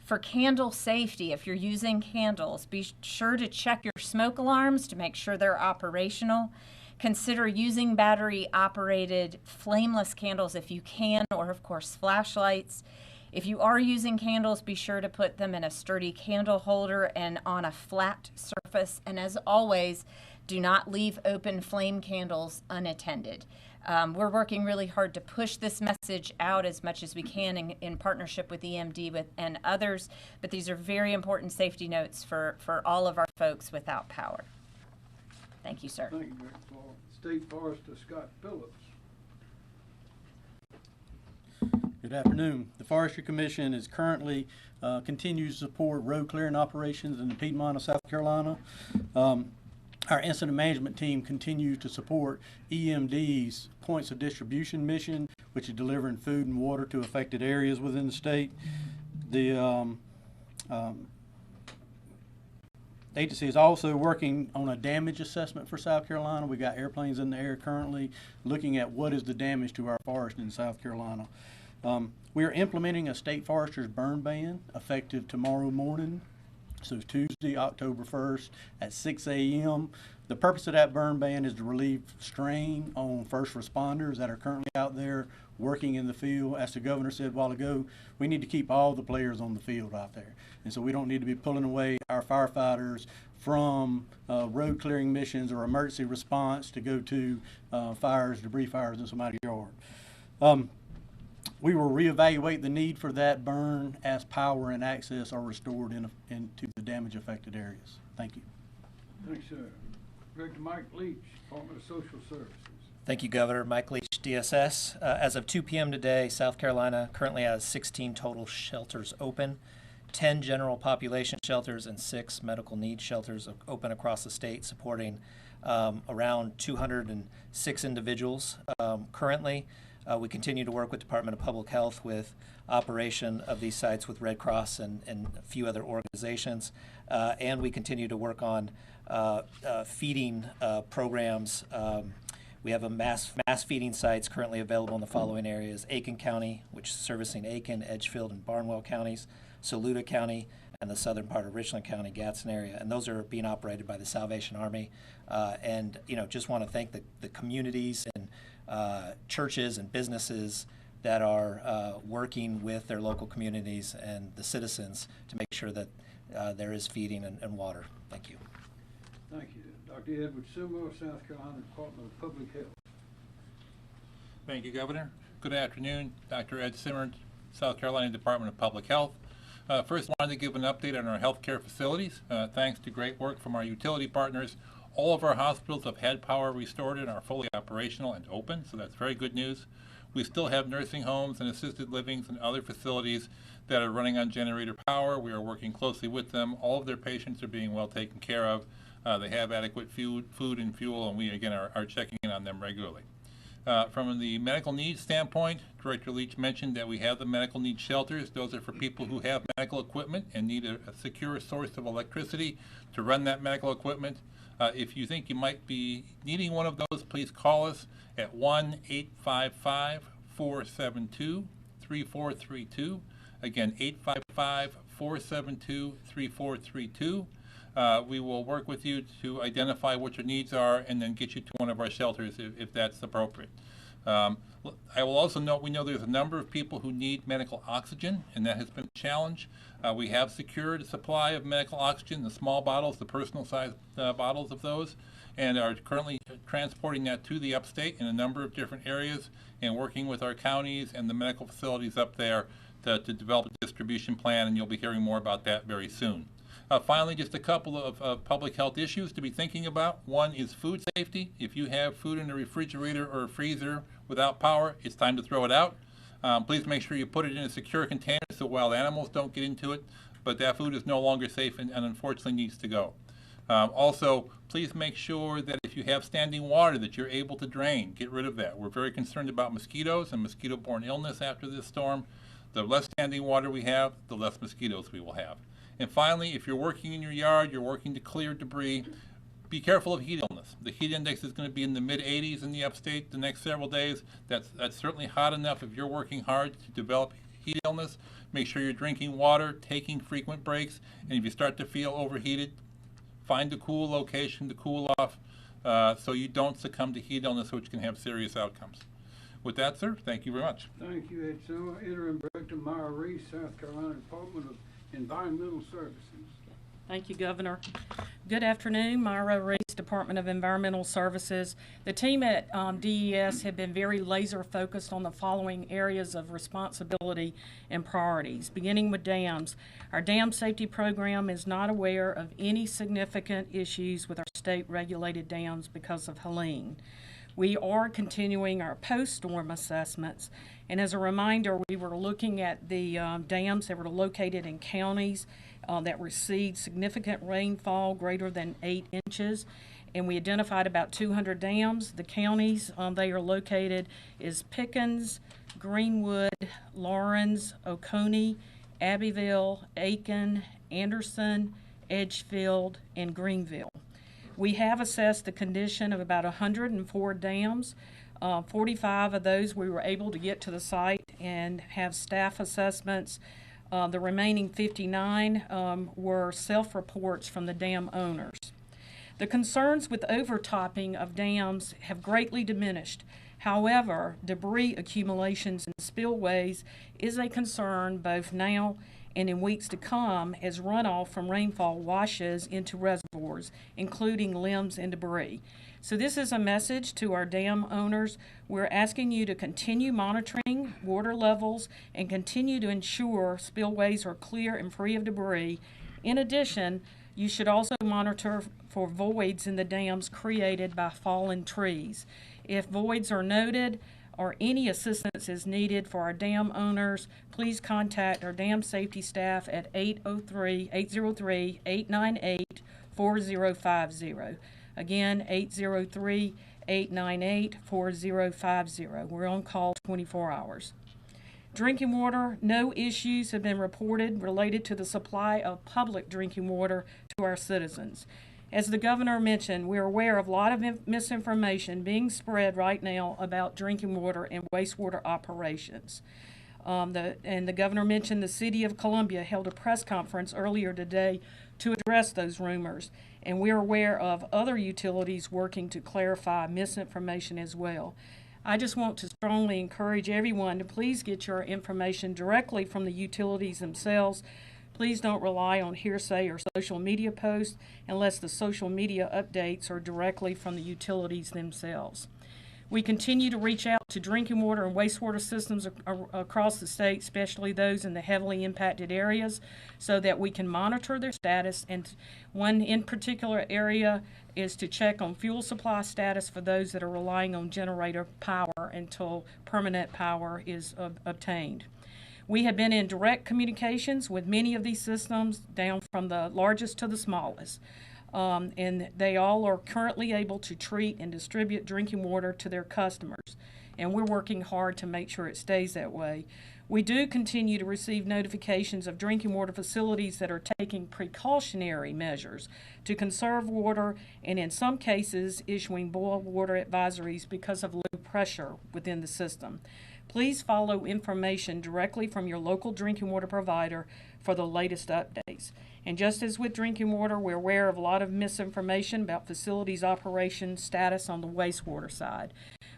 For candle safety, if you're using candles, be sure to check your smoke alarms to make sure they're operational. Consider using battery-operated flameless candles if you can, or of course flashlights. If you are using candles, be sure to put them in a sturdy candle holder and on a flat surface. And as always, do not leave open flame candles unattended. We're working really hard to push this message out as much as we can in partnership with EMD and others, but these are very important safety notes for all of our folks without power. Thank you, sir. Thank you, Director Farr. State Forester Scott Phillips. Good afternoon. The Forestry Commission is currently continues to support road clearing operations in the Piedmont of South Carolina. Our incident management team continues to support EMD's points of distribution mission, which is delivering food and water to affected areas within the state. The agency is also working on a damage assessment for South Carolina. We got airplanes in the air currently looking at what is the damage to our forest in South Carolina. We are implementing a state forester's burn ban effective tomorrow morning. So Tuesday, October 1st at 6 a.m. The purpose of that burn ban is to relieve strain on first responders that are currently out there working in the field. As the governor said a while ago, we need to keep all the players on the field out there. And so we don't need to be pulling away our firefighters from road clearing missions or emergency response to go to fires, debris fires in somebody's yard. We will reevaluate the need for that burn as power and access are restored into the damage affected areas. Thank you. Thanks, sir. Director Mike Leach, Department of Social Services. Thank you, Governor. Mike Leach, DSS. As of 2 p.m. today, South Carolina currently has 16 total shelters open, 10 general population shelters, and 6 medical needs shelters open across the state, supporting around 206 individuals currently. We continue to work with Department of Public Health with operation of these sites with Red Cross and a few other organizations. And we continue to work on feeding programs. We have a mass feeding sites currently available in the following areas: Aiken County, which is servicing Aiken, Edgefield, and Barnwell counties, Saluda County, and the southern part of Richland County, Gadsden area. And those are being operated by the Salvation Army. And just want to thank the communities and churches and businesses that are working with their local communities and the citizens to make sure that there is feeding and water. Thank you. Thank you. Dr. Edward Seymour, South Carolina Department of Public Health. Thank you, Governor. Good afternoon. Dr. Ed Simmons, South Carolina Department of Public Health. First, I wanted to give an update on our healthcare facilities. Thanks to great work from our utility partners, all of our hospitals have had power restored and are fully operational and open, so that's very good news. We still have nursing homes and assisted livings and other facilities that are running on generator power. We are working closely with them. All of their patients are being well taken care of. They have adequate food and fuel, and we, again, are checking in on them regularly. From the medical needs standpoint, Director Leach mentioned that we have the medical needs shelters. Those are for people who have medical equipment and need a secure source of electricity to run that medical equipment. If you think you might be needing one of those, please call us at 1-855-472-3432. Again, 855-472-3432. We will work with you to identify what your needs are and then get you to one of our shelters if that's appropriate. I will also note, we know there's a number of people who need medical oxygen, and that has been a challenge. We have secured a supply of medical oxygen, the small bottles, the personal size bottles of those, and are currently transporting that to the upstate in a number of different areas and working with our counties and the medical facilities up there to develop a distribution plan, and you'll be hearing more about that very soon. Finally, just a couple of public health issues to be thinking about. One is food safety. If you have food in a refrigerator or a freezer without power, it's time to throw it out. Please make sure you put it in a secure container so wild animals don't get into it, but that food is no longer safe and unfortunately needs to go. Also, please make sure that if you have standing water that you're able to drain, get rid of that. We're very concerned about mosquitoes and mosquito-borne illness after this storm. The less standing water we have, the less mosquitoes we will have. And finally, if you're working in your yard, you're working to clear debris, be careful of heat illness. The heat index is going to be in the mid-80s in the upstate the next several days. That's certainly hot enough if you're working hard to develop heat illness. Make sure you're drinking water, taking frequent breaks, and if you start to feel overheated, find a cool location to cool off so you don't succumb to heat illness, which can have serious outcomes. With that, sir, thank you very much. Thank you, Ed Seymour. Interim Director Myra Reese, South Carolina Department of Environmental Services. Thank you, Governor. Good afternoon. Myra Reese, Department of Environmental Services. The team at DES have been very laser focused on the following areas of responsibility and priorities, beginning with dams. Our dam safety program is not aware of any significant issues with our state regulated dams because of Helene. We are continuing our post-storm assessments, and as a reminder, we were looking at the dams that were located in counties that received significant rainfall greater than 8 inches, and we identified about 200 dams. The counties they are located is Pickens, Greenwood, Lawrence, Oconee, Abbeville, Aiken, Anderson, Edgefield, and Greenville. We have assessed the condition of about 104 dams. 45 of those we were able to get to the site and have staff assessments. The remaining 59 were self-reports from the dam owners. The concerns with overtopping of dams have greatly diminished. However, debris accumulations in spillways is a concern both now and in weeks to come as runoff from rainfall washes into reservoirs, including limbs and debris. So this is a message to our dam owners. We're asking you to continue monitoring water levels and continue to ensure spillways are clear and free of debris. In addition, you should also monitor for voids in the dams created by fallen trees. If voids are noted or any assistance is needed for our dam owners, please contact our dam safety staff at 803-898-4050. Again, 803-898-4050. We're on call 24 hours. Drinking water, no issues have been reported related to the supply of public drinking water to our citizens. As the governor mentioned, we're aware of a lot of misinformation being spread right now about drinking water and wastewater operations. The governor mentioned the City of Columbia held a press conference earlier today to address those rumors, and we're aware of other utilities working to clarify misinformation as well. I just want to strongly encourage everyone to please get your information directly from the utilities themselves. Please don't rely on hearsay or social media posts unless the social media updates are directly from the utilities themselves. We continue to reach out to drinking water and wastewater systems across the state, especially those in the heavily impacted areas, so that we can monitor their status. And one in particular area is to check on fuel supply status for those that are relying on generator power until permanent power is obtained. We have been in direct communications with many of these systems, down from the largest to the smallest. And they all are currently able to treat and distribute drinking water to their customers. And we're working hard to make sure it stays that way. We do continue to receive notifications of drinking water facilities that are taking precautionary measures to conserve water, and in some cases issuing boil water advisories because of low pressure within the system. Please follow information directly from your local drinking water provider for the latest updates. And just as with drinking water, we're aware of a lot of misinformation about facilities' operation status on the wastewater side.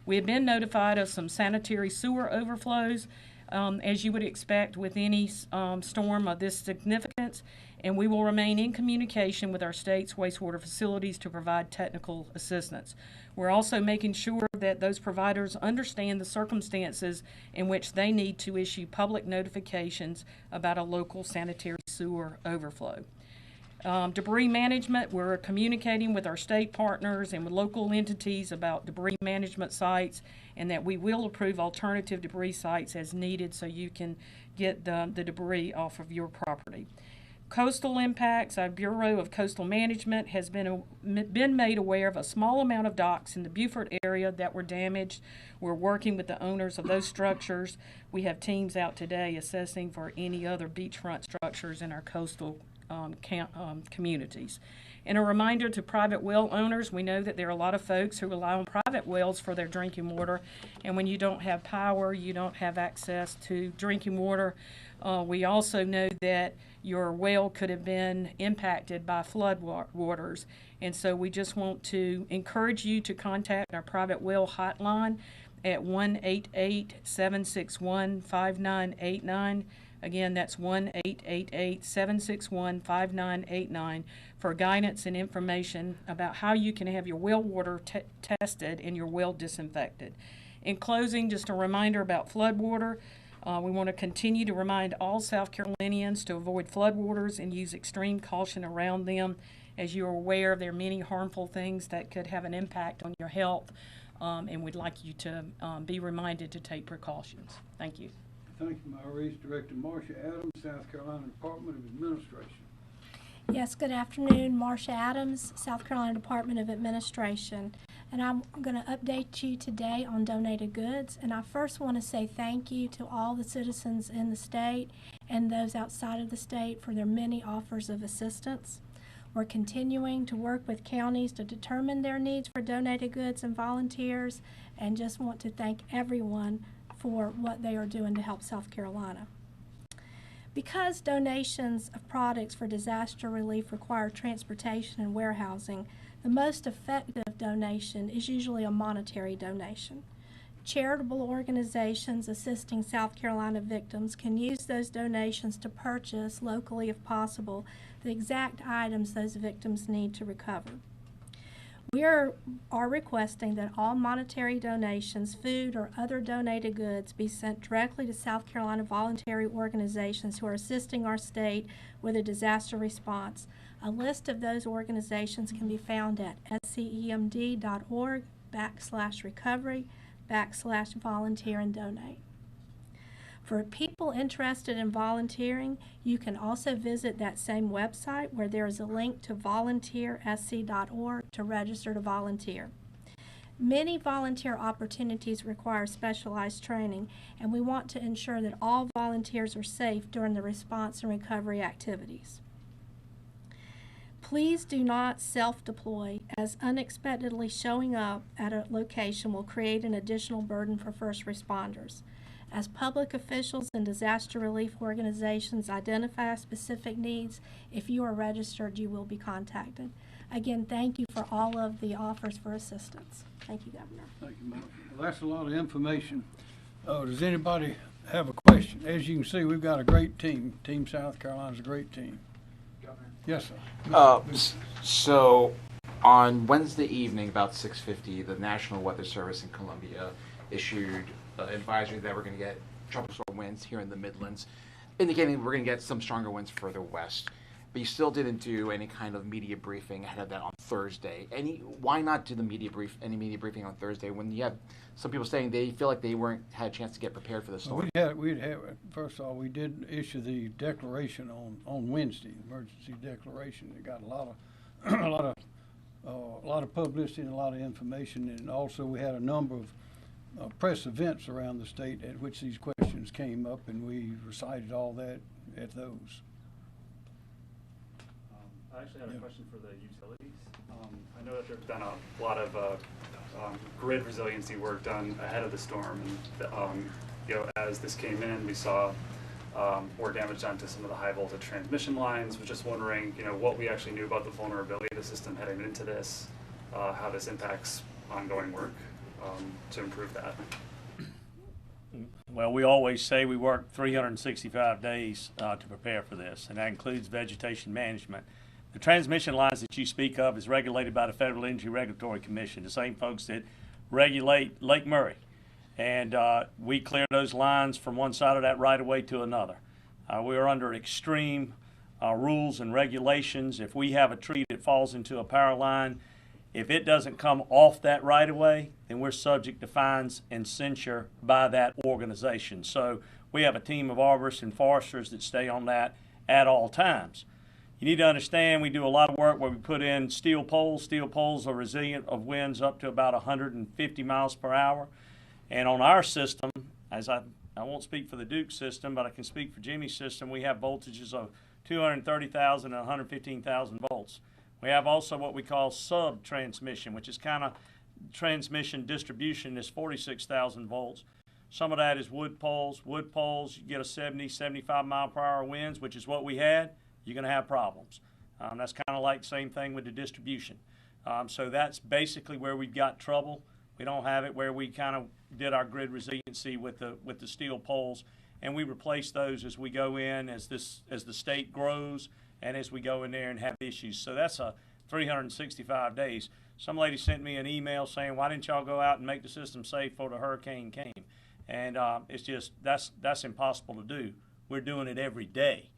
We have been notified of some sanitary sewer overflows, as you would expect with any storm of this significance, and we will remain in communication with our state's wastewater facilities to provide technical assistance. We're also making sure that those providers understand the circumstances in which they need to issue public notifications about a local sanitary sewer overflow. Debris management, we're communicating with our state partners and with local entities about debris management sites, and that we will approve alternative debris sites as needed so you can get the debris off of your property. Coastal impacts, our Bureau of Coastal Management has been made aware of a small amount of docks in the Beaufort area that were damaged. We're working with the owners of those structures. We have teams out today assessing for any other beachfront structures in our coastal communities. And a reminder to private well owners, we know that there are a lot of folks who rely on private wells for their drinking water, and when you don't have power, you don't have access to drinking water. We also know that your well could have been impacted by flood waters, and so we just want to encourage you to contact our private well hotline at 1-888-761-5989. Again, that's 1-888-761-5989 for guidance and information about how you can have your well water tested and your well disinfected. In closing, just a reminder about flood water. We want to continue to remind all South Carolinians to avoid floodwaters and use extreme caution around them. As you are aware, there are many harmful things that could have an impact on your health. and we'd like you to be reminded to take precautions. Thank you. Thank you, Maurice. Director Marcia Adams, South Carolina Department of Administration. Yes, good afternoon. Marcia Adams, South Carolina Department of Administration. And I'm going to update you today on donated goods. And I first want to say thank you to all the citizens in the state and those outside of the state for their many offers of assistance. We're continuing to work with counties to determine their needs for donated goods and volunteers, and just want to thank everyone for what they are doing to help South Carolina. Because donations of products for disaster relief require transportation and warehousing, the most effective donation is usually a monetary donation. Charitable organizations assisting South Carolina victims can use those donations to purchase locally, if possible, the exact items those victims need to recover. We are requesting that all monetary donations, food, or other donated goods be sent directly to South Carolina voluntary organizations who are assisting our state with a disaster response. A list of those organizations can be found at scemd.org/recovery/volunteer and donate. For people interested in volunteering, you can also visit that same website where there is a link to volunteersc.org to register to volunteer. Many volunteer opportunities require specialized training, and we want to ensure that all volunteers are safe during the response and recovery activities. Please do not self-deploy, as unexpectedly showing up at a location will create an additional burden for first responders. As public officials and disaster relief organizations identify specific needs, if you are registered, you will be contacted. Again, thank you for all of the offers for assistance. Thank you, Governor. Thank you, Marcia. Well, that's a lot of information. Does anybody have a question? As you can see, we've got a great team. Team South Carolina's a great team. Governor? Yes, sir. So on Wednesday evening, about 6:50, the National Weather Service in Columbia issued advisory that we're going to get tropical storm winds here in the Midlands, indicating we're going to get some stronger winds further west. But you still didn't do any kind of media briefing ahead of that on Thursday. Why not do any media briefing on Thursday when you have some people saying they feel like they had a chance to get prepared for the storm? First of all, we did issue the declaration on Wednesday, emergency declaration. It got a lot of publicity and a lot of information, and also we had a number of press events around the state at which these questions came up, and we recited all that at those. I actually have a question for the utilities. I know that there's been a lot of grid resiliency work done ahead of the storm, and as this came in, we saw more damage done to some of the high voltage transmission lines. Was just wondering, what we actually knew about the vulnerability of the system heading into this, how this impacts ongoing work to improve that. Well, we always say we work 365 days to prepare for this, and that includes vegetation management. The transmission lines that you speak of is regulated by the Federal Energy Regulatory Commission, the same folks that regulate Lake Murray. And we clear those lines from one side of that right-of-way to another. We are under extreme rules and regulations. If we have a tree that falls into a power line, if it doesn't come off that right-of-way, then we're subject to fines and censure by that organization. So we have a team of arborists and foresters that stay on that at all times. You need to understand we do a lot of work where we put in steel poles. Steel poles are resilient of winds up to about 150 miles per hour. And on our system, as I won't speak for the Duke system, but I can speak for Jimmy's system, we have voltages of 230,000 and 115,000 volts. We have also what we call sub-transmission, which is kind of transmission distribution is 46,000 volts. Some of that is wood poles. Wood poles, you get a 70, 75 mile per hour winds, which is what we had, you're going to have problems. That's kind of like same thing with the distribution. So that's basically where we've got trouble. We don't have it where we kind of did our grid resiliency with the steel poles, and we replace those as we go in, as the state grows, and as we go in there and have issues. So that's a 365 days. Some lady sent me an email saying, why didn't y'all go out and make the system safe before the hurricane came? And it's just, that's impossible to do. We're doing it every day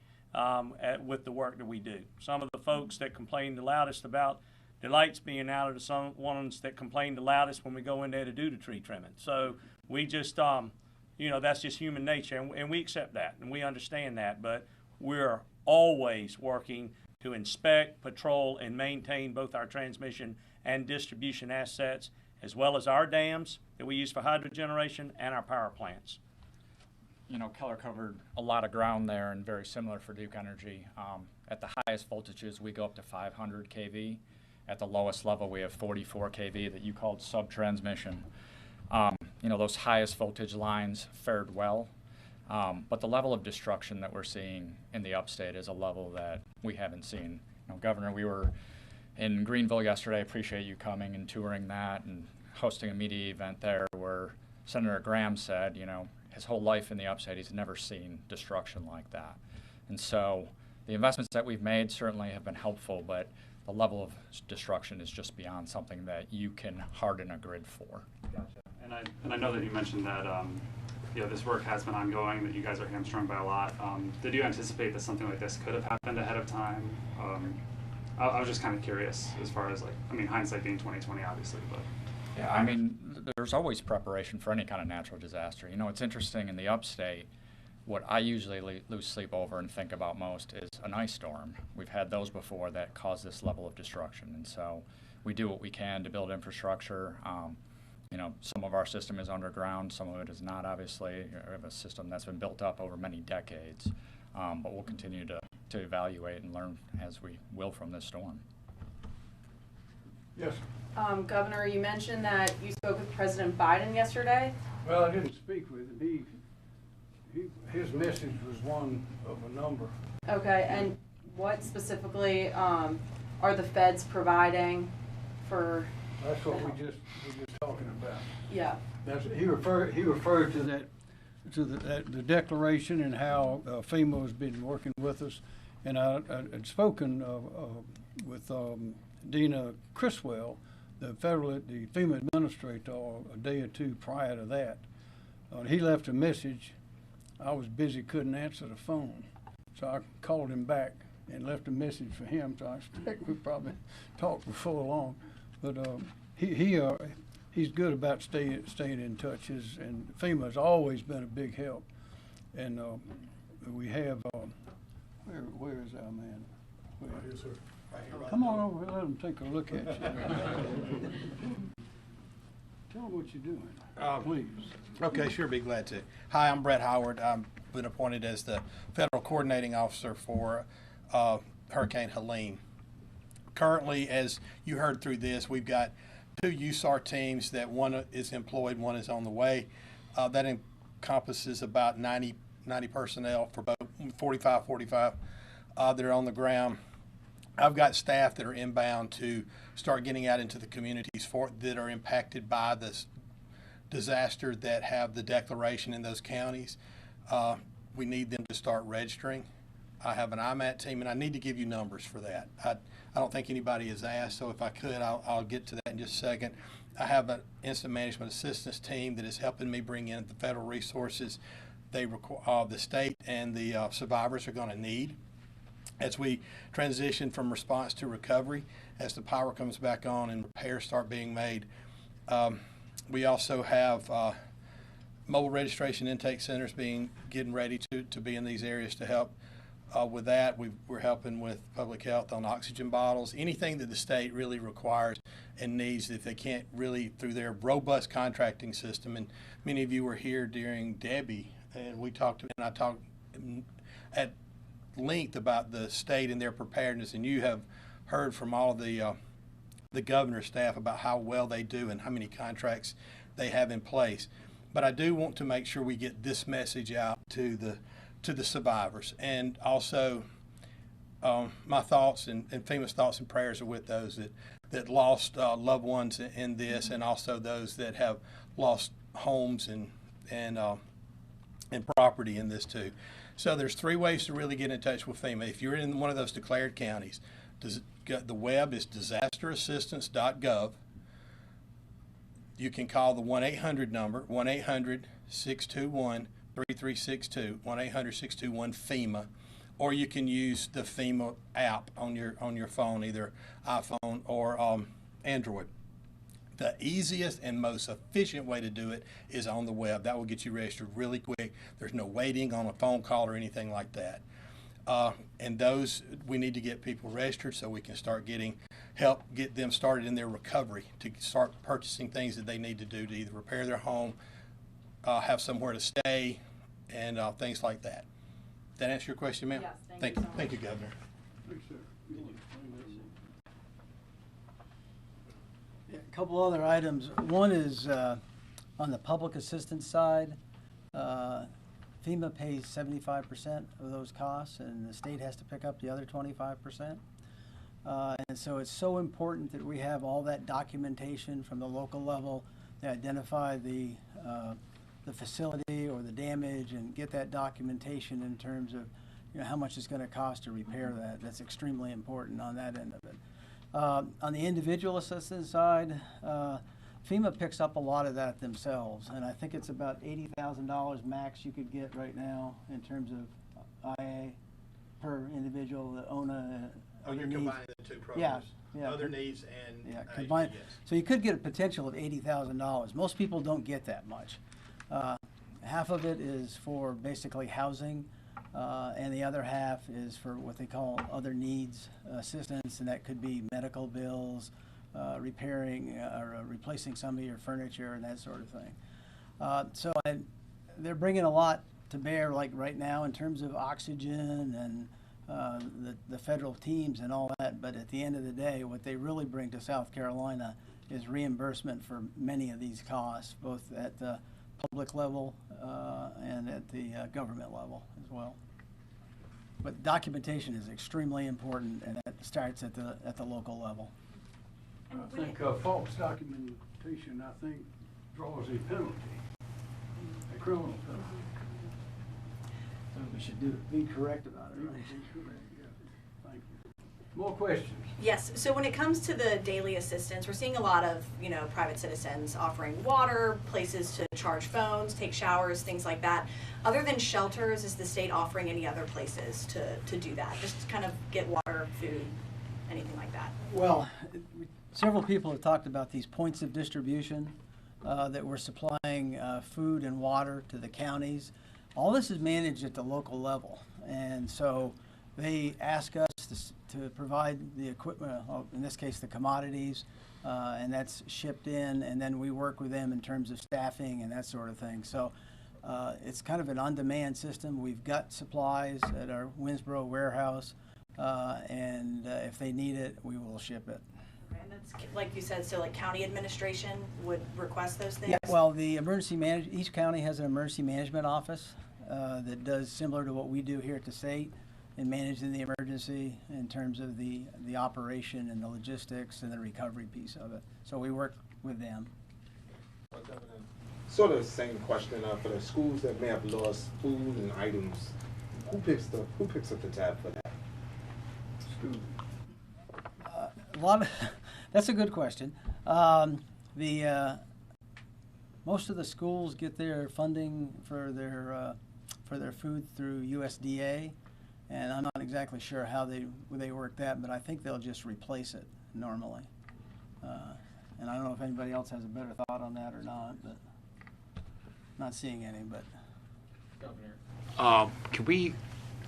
with the work that we do. Some of the folks that complain the loudest about the lights being out are the some ones that complain the loudest when we go in there to do the tree trimming. So we just, that's just human nature, and we accept that, and we understand that, but we're always working to inspect, patrol, and maintain both our transmission and distribution assets, as well as our dams that we use for hydro generation and our power plants. Keller covered a lot of ground there, and very similar for Duke Energy. At the highest voltages, we go up to 500 kV. At the lowest level, we have 44 kV that you called sub-transmission. Those highest voltage lines fared well, but the level of destruction that we're seeing in the upstate is a level that we haven't seen. Governor, we were in Greenville yesterday. I appreciate you coming and touring that and hosting a media event there where Senator Graham said, his whole life in the upstate, he's never seen destruction like that. And so the investments that we've made certainly have been helpful, but the level of destruction is just beyond something that you can harden a grid for. Gotcha. And I know that you mentioned that this work has been ongoing, that you guys are hamstrung by a lot. Did you anticipate that something like this could have happened ahead of time? I was just kind of curious as far as hindsight being 20/20, obviously, but. Yeah, there's always preparation for any kind of natural disaster. It's interesting in the upstate, what I usually lose sleep over and think about most is an ice storm. We've had those before that cause this level of destruction, and so we do what we can to build infrastructure. Some of our system is underground, some of it is not, obviously. We have a system that's been built up over many decades, but we'll continue to evaluate and learn as we will from this storm. Yes. Governor, you mentioned that you spoke with President Biden yesterday. Well, I didn't speak with him. His message was one of a number. Okay, and what specifically are the feds providing for? That's what we just talking about. Yeah. He referred to that, the declaration and how FEMA has been working with us, and I had spoken with Dina Criswell, the FEMA administrator, a day or two prior to that. He left a message. I was busy, couldn't answer the phone, so I called him back and left a message for him. So I expect we probably talked before long, but he's good about staying in touch. And FEMA has always been a big help. And we have where is our man? Right here, sir. Come on over and let them take a look at you. Tell them what you're doing, please. Okay, sure, be glad to. Hi, I'm Brett Howard. I've been appointed as the Federal Coordinating Officer for Hurricane Helene. Currently, as you heard through this, we've got 2 USAR teams that one is employed, one is on the way. That encompasses about 90 personnel for both 45 that are on the ground. I've got staff that are inbound to start getting out into the communities that are impacted by this disaster that have the declaration in those counties. We need them to start registering. I have an IMAT team, and I need to give you numbers for that. I don't think anybody has asked, so if I could, I'll get to that in just a second. I have an incident management assistance team that is helping me bring in the federal resources the state and the survivors are going to need as we transition from response to recovery, as the power comes back on and repairs start being made. We also have mobile registration intake centers getting ready to be in these areas to help with that. We're helping with public health on oxygen bottles, anything that the state really requires and needs if they can't really through their robust contracting system. And many of you were here during Debbie, and I talked at length about the state and their preparedness, and you have heard from all of the governor's staff about how well they do and how many contracts they have in place. But I do want to make sure we get this message out to the survivors, and also my thoughts and FEMA's thoughts and prayers are with those that lost loved ones in this, and also those that have lost homes and property in this too. So there's 3 ways to really get in touch with FEMA. If you're in one of those declared counties, the web is disasterassistance.gov. You can call the 1-800 number, 1-800-621-3362, 1-800-621-FEMA, or you can use the FEMA app on your phone, either iPhone or Android. The easiest and most efficient way to do it is on the web. That will get you registered really quick. There's no waiting on a phone call or anything like that. And those, we need to get people registered so we can start help get them started in their recovery, to start purchasing things that they need to do to either repair their home, have somewhere to stay, and things like that. That answer your question, ma'am? Yes, Thank you. Thank you, Governor. A couple other items. One is on the public assistance side. FEMA pays 75% of those costs, and the state has to pick up the other 25%. And so it's so important that we have all that documentation from the local level to identify the facility or the damage, and get that documentation in terms of how much it's going to cost to repair that. That's extremely important on that end of it. On the individual assistance side, FEMA picks up a lot of that themselves, and I think it's about $80,000 max you could get right now in terms of IA per individual that own a. Oh, you're combining the two Yeah, programs. yeah. Other needs and combined. yes. So you could get a potential of $80,000. Most people don't get that much. Half of it is for basically housing, and the other half is for what they call other needs assistance, and that could be medical bills, repairing or replacing some of your furniture and that sort of thing. They're bringing a lot to bear, like right now, in terms of oxygen and the federal teams and all that. But at the end of the day, what they really bring to South Carolina is reimbursement for many of these costs, both at the public level and at the government level as well. But documentation is extremely important, and that starts at the local level. I think false documentation, draws a penalty, a criminal penalty. So we should be correct about it, right? Be correct, yeah. Thank you. More questions? Yes, so when it comes to the daily assistance, we're seeing a lot of, private citizens offering water, places to charge phones, take showers, things like that. Other than shelters, is the state offering any other places to do that? Just to kind of get water, food, anything like that? Well, several people have talked about these points of distribution that we're supplying food and water to the counties. All this is managed at the local level, and so they ask us to provide the equipment, in this case the commodities, and that's shipped in, and then we work with them in terms of staffing and that sort of thing. So it's kind of an on-demand system. We've got supplies at our Winsboro warehouse, and if they need it, we will ship it. And that's, like you said, so like county administration would request those things? Yeah, well, the each county has an emergency management office that does similar to what we do here at the state in managing the emergency in terms of the operation and the logistics and the recovery piece of it. So we work with them. Sort of the same question for the schools that may have lost food and items. Who picks up the tab for that? School. That's a good question. Most of the schools get their funding for their food through USDA, and I'm not exactly sure how they work that, but I think they'll just replace it normally. And I don't know if anybody else has a better thought on that or not, but not seeing any. But Governor, can we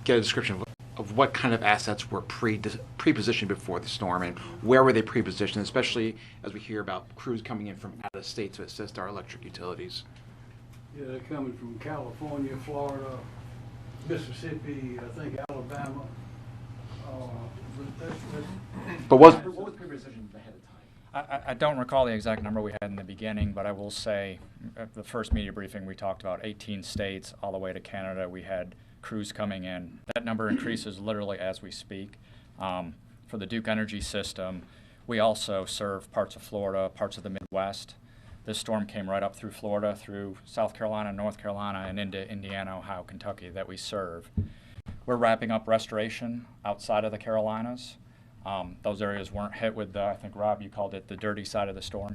get a description of what kind of assets were pre-positioned before the storm, and where were they pre-positioned, especially as we hear about crews coming in from out of state to assist our electric utilities? Yeah, they're coming from California, Florida, Mississippi, I think Alabama. But was pre-positioned ahead of time? I don't recall the exact number we had in the beginning, but I will say at the first media briefing we talked about 18 states all the way to Canada. We had crews coming in. That number increases literally as we speak. For the Duke Energy system, we also serve parts of Florida, parts of the Midwest. This storm came right up through Florida, through South Carolina, North Carolina, and into Indiana, Ohio, Kentucky that we serve. We're wrapping up restoration outside of the Carolinas. Those areas weren't hit with I think, Rob, you called it the dirty side of the storm.